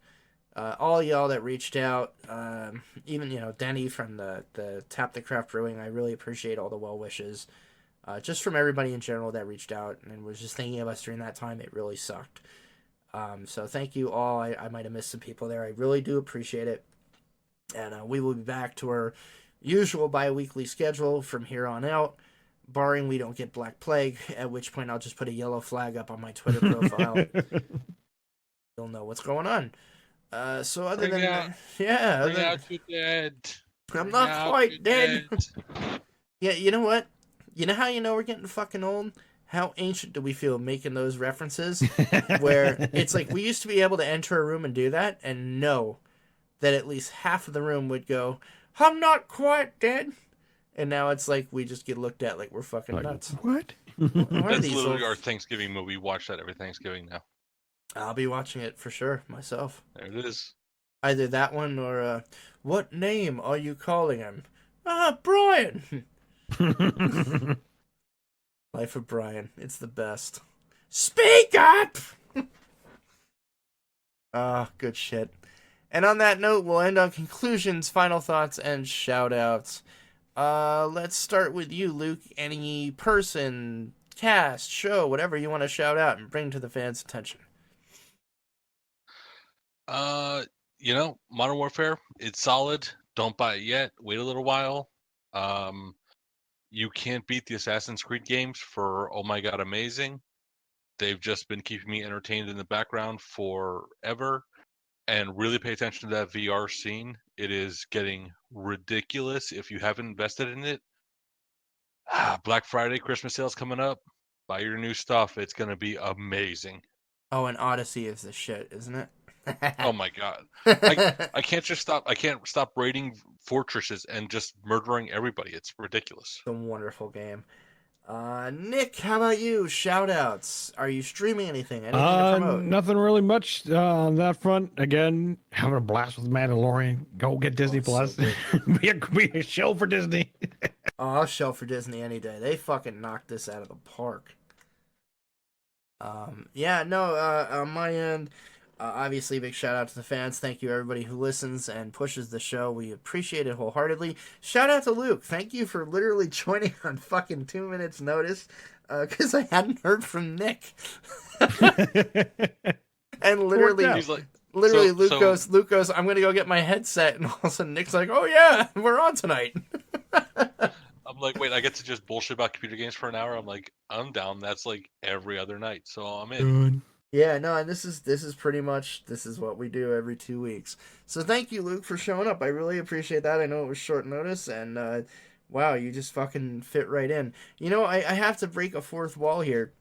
Speaker 3: all y'all that reached out, even, Denny from the Tap the Craft Brewing. I really appreciate all the well wishes, just from everybody in general that reached out and was just thinking of us during that time. It really sucked. So thank you all. I might have missed some people there. I really do appreciate it. And we will be back to our usual bi-weekly schedule from here on out, barring we don't get Black Plague, at which point I'll just put a yellow flag up on my Twitter profile. You'll know what's going on. So other
Speaker 1: Bring
Speaker 3: than
Speaker 1: out,
Speaker 3: yeah,
Speaker 1: bring out your dead.
Speaker 3: I'm
Speaker 1: Bring
Speaker 3: not
Speaker 1: out
Speaker 3: quite
Speaker 1: your
Speaker 3: dead. Yeah, you know what? You know how you know we're getting fucking old? How ancient do we feel making those references? Where it's like we used to be able to enter a room and do that and know that at least half of the room would go, I'm not quite dead. And now it's like we just get looked at like we're fucking
Speaker 2: Like,
Speaker 3: nuts.
Speaker 2: what?
Speaker 1: That's literally our Thanksgiving movie. Watch that every Thanksgiving now.
Speaker 3: I'll be watching it for sure myself.
Speaker 1: There it is.
Speaker 3: Either that one or what name are you calling him? Brian. Life of Brian. It's the best. Speak up! Good shit. And on that note, we'll end on conclusions, final thoughts, and shout-outs. Let's start with you, Luke. Any person, cast, show, whatever you want to shout out and bring to the fans' attention.
Speaker 1: Modern Warfare, it's solid. Don't buy it yet. Wait a little while. You can't beat the Assassin's Creed games for oh my god, amazing. They've just been keeping me entertained in the background forever. And really pay attention to that VR scene. It is getting ridiculous if you haven't invested in it. Black Friday, Christmas sales coming up. Buy your new stuff. It's going to be amazing.
Speaker 3: Oh, and Odyssey is the shit, isn't it?
Speaker 1: Oh my god. I can't stop raiding fortresses and just murdering everybody. It's ridiculous.
Speaker 3: It's a wonderful game. Nick, how about you? Shoutouts. Are you streaming anything? Anything to promote?
Speaker 2: Nothing really much on that front. Again, having a blast with Mandalorian. Go get Disney Plus.
Speaker 3: So
Speaker 2: be a show for Disney.
Speaker 3: I'll show for Disney any day. They fucking knocked this out of the park. On my end, obviously, big shout out to the fans. Thank you, everybody who listens and pushes the show. We appreciate it wholeheartedly. Shout out to Luke. Thank you for literally joining on fucking 2 minutes notice, because I hadn't heard from Nick. And literally, Luke goes, I'm going to go get my headset. And all of a sudden, Nick's like, oh yeah, we're on tonight.
Speaker 1: I'm like, wait, I get to just bullshit about computer games for an hour? I'm like, I'm down. That's like every other night. So I'm in.
Speaker 3: Yeah, no, and this is pretty much what we do every 2 weeks. So thank you, Luke, for showing up. I really appreciate that. I know it was short notice, and wow, you just fucking fit right in. You know, I have to break a fourth wall here.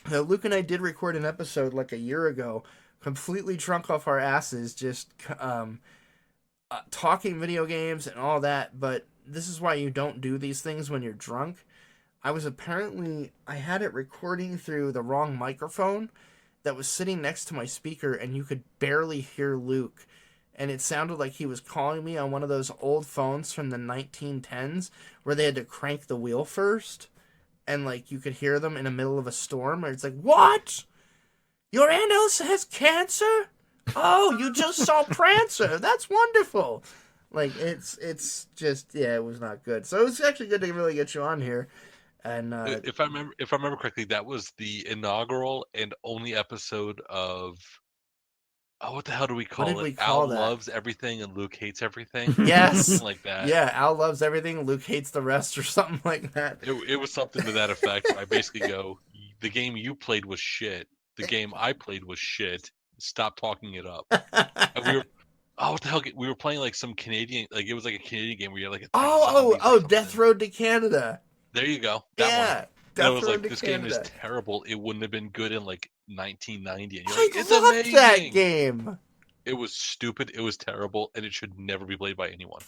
Speaker 3: Luke and I did record an episode like a year ago, completely drunk off our asses, just talking video games and all that. But this is why you don't do these things when you're drunk. I had it recording through the wrong microphone that was sitting next to my speaker, and you could barely hear Luke. And it sounded like he was calling me on one of those old phones from the 1910s where they had to crank the wheel first. And, like, you could hear them in the middle of a storm. Where it's like, what? Your aunt Elsa has cancer? Oh, you just saw Prancer. That's wonderful. Like, it's just, yeah, it was not good. So it was actually good to really get you on here. And
Speaker 1: if I remember correctly, that was the inaugural and only episode of what the hell do we call it? Al loves everything and Luke hates everything.
Speaker 3: Yes,
Speaker 1: something like that.
Speaker 3: Yeah, Al loves everything, Luke hates the rest, or something like that.
Speaker 1: It was something to that effect. I basically go, the game you played was shit. The game I played was shit. Stop talking it up. And we were. Oh, what the hell? We were playing like some Canadian, like it was like a Canadian game where you had like a
Speaker 3: Death Road to Canada.
Speaker 1: There you go. That one.
Speaker 3: Death
Speaker 1: Road
Speaker 3: like,
Speaker 1: this
Speaker 3: Canada.
Speaker 1: game is terrible. It wouldn't have been good in like 1990. And you're
Speaker 3: I
Speaker 1: like, it's
Speaker 3: loved
Speaker 1: amazing.
Speaker 3: That game.
Speaker 1: It was stupid. It was terrible, and it should never be played by anyone.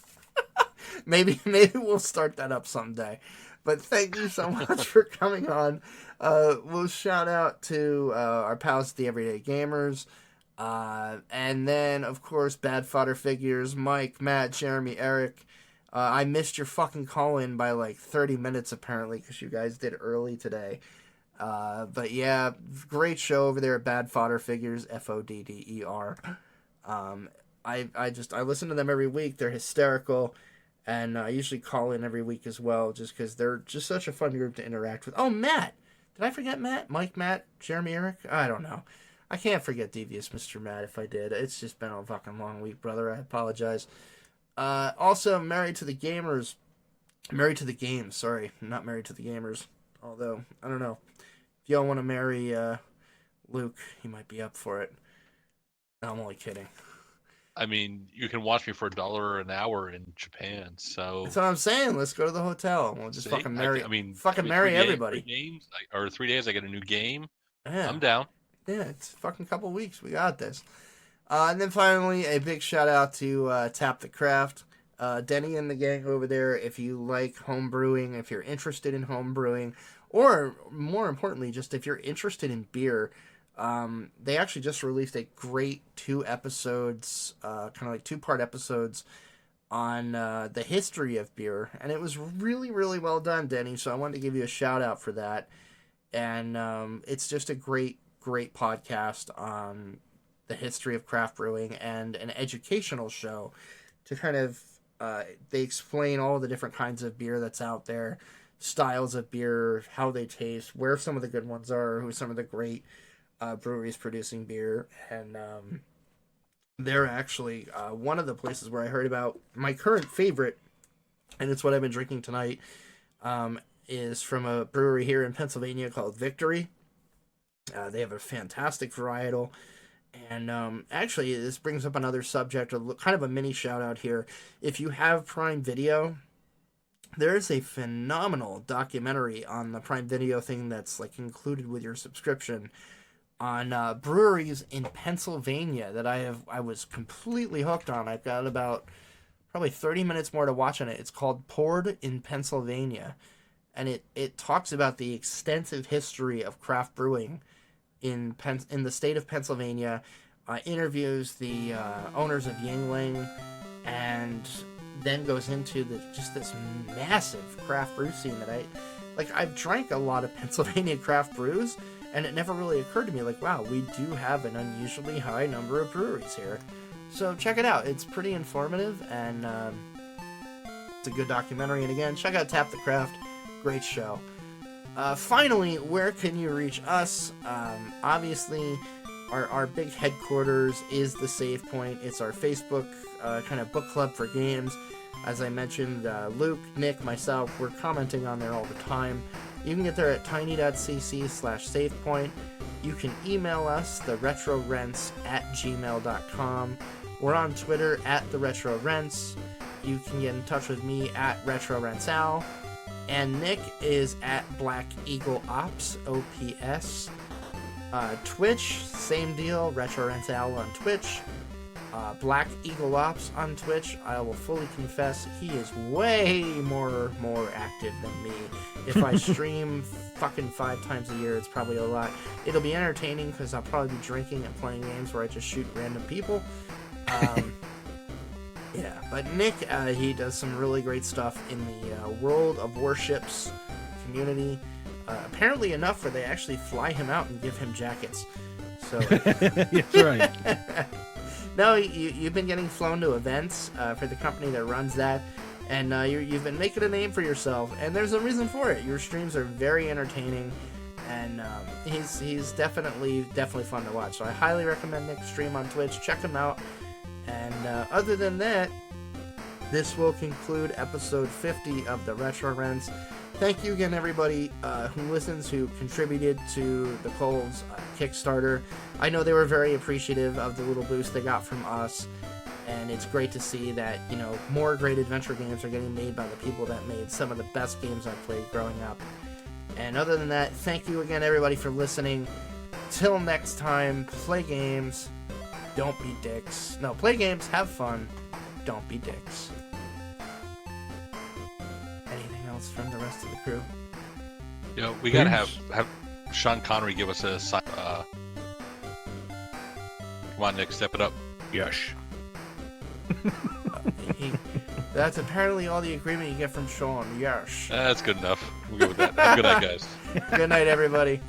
Speaker 3: Maybe we'll start that up someday. But thank you so much for coming on. We'll shout out to our pals, the Everyday Gamers. And then, of course, Bad Fodder Figures, Mike, Matt, Jeremy, Eric. I missed your fucking call-in by like 30 minutes, apparently, because you guys did early today. But yeah, great show over there at Bad Fodder Figures, FODDER. I listen to them every week. They're hysterical. And I usually call in every week as well, just because they're just such a fun group to interact with. Oh, Matt! Did I forget Matt? Mike, Matt, Jeremy, Eric? I don't know. I can't forget Devious Mr. Matt if I did. It's just been a fucking long week, brother. I apologize. Also, Married to the Gamers. Married to the Games, sorry. Not Married to the Gamers. Although, I don't know. If y'all want to marry Luke, he might be up for it. No, I'm only kidding.
Speaker 1: I mean, you can watch me for $1 an hour in Japan, so...
Speaker 3: That's what I'm saying. Let's go to the hotel. We'll just fucking marry...
Speaker 1: fucking
Speaker 3: marry everybody.
Speaker 1: 3 days, I get a new game.
Speaker 3: Yeah.
Speaker 1: I'm down.
Speaker 3: Yeah, it's fucking couple weeks. We got this. And then finally, a big shout out to Tap the Craft. Denny and the gang over there, if you like home brewing, if you're interested in home brewing, or more importantly, just if you're interested in beer, they actually just released a great 2 episodes, kind of like 2-part episodes on the history of beer. And it was really, really well done, Denny. So I wanted to give you a shout out for that. And it's just a great podcast on the history of craft brewing and an educational show to kind of they explain all the different kinds of beer that's out there, styles of beer, how they taste, where some of the good ones are, who some of the great breweries producing beer. And they're actually one of the places where I heard about my current favorite, and it's what I've been drinking tonight, is from a brewery here in Pennsylvania called Victory. They have a fantastic varietal. And actually, this brings up another subject, kind of a mini shout out here. If you have Prime Video, there's a phenomenal documentary on the Prime Video thing that's like included with your subscription on breweries in Pennsylvania that I was completely hooked on. I've got about probably 30 minutes more to watch on it. It's called Poured in Pennsylvania, and it talks about the extensive history of craft brewing in the state of Pennsylvania, interviews the owners of Yingling, and then goes into this massive craft brew scene that I've drank a lot of Pennsylvania craft brews, and it never really occurred to me, like, wow, we do have an unusually high number of breweries here. So check it out. It's pretty informative, and it's a good documentary. And again, check out Tap the Craft. Great show. Finally, where can you reach us? Obviously, our big headquarters is the SavePoint. It's our Facebook kind of book club for games. As I mentioned, Luke, Nick, myself, we're commenting on there all the time. You can get there at tiny.cc/SavePoint. You can email us, theretrorents@gmail.com. We're on Twitter at theretrorents. You can get in touch with me at retrorentsal. And Nick is at Black Eagle Ops, OPS. Twitch, same deal, RetroRentsal on Twitch. Black Eagle Ops on Twitch. I will fully confess, he is way more active than me. If I stream fucking 5 times a year, it's probably a lot. It'll be entertaining because I'll probably be drinking and playing games where I just shoot random people. Yeah, but Nick, he does some really great stuff in the World of Warships community. Apparently enough where they actually fly him out and give him jackets. So
Speaker 2: that's right.
Speaker 3: No, you've been getting flown to events for the company that runs that, and you've been making a name for yourself, and there's a reason for it. Your streams are very entertaining, and he's definitely fun to watch. So I highly recommend Nick's stream on Twitch. Check him out. And other than that, this will conclude episode 50 of the Retro Rents. Thank you again, everybody who listens, who contributed to the Cole's Kickstarter. I know they were very appreciative of the little boost they got from us, and it's great to see that, you know, more great adventure games are getting made by the people that made some of the best games I've played growing up. And other than that, thank you again, everybody, for listening. Till next time, play games. Don't be dicks. No, play games, have fun. Don't be dicks. Anything else from the rest of the crew?
Speaker 1: You know, we gotta have Sean Connery give us a come on, Nick, step it up.
Speaker 2: Yes.
Speaker 3: That's apparently all the agreement you get from Sean. Yes.
Speaker 1: That's good enough. We'll go with that. Have a good night, guys.
Speaker 3: Good night, everybody.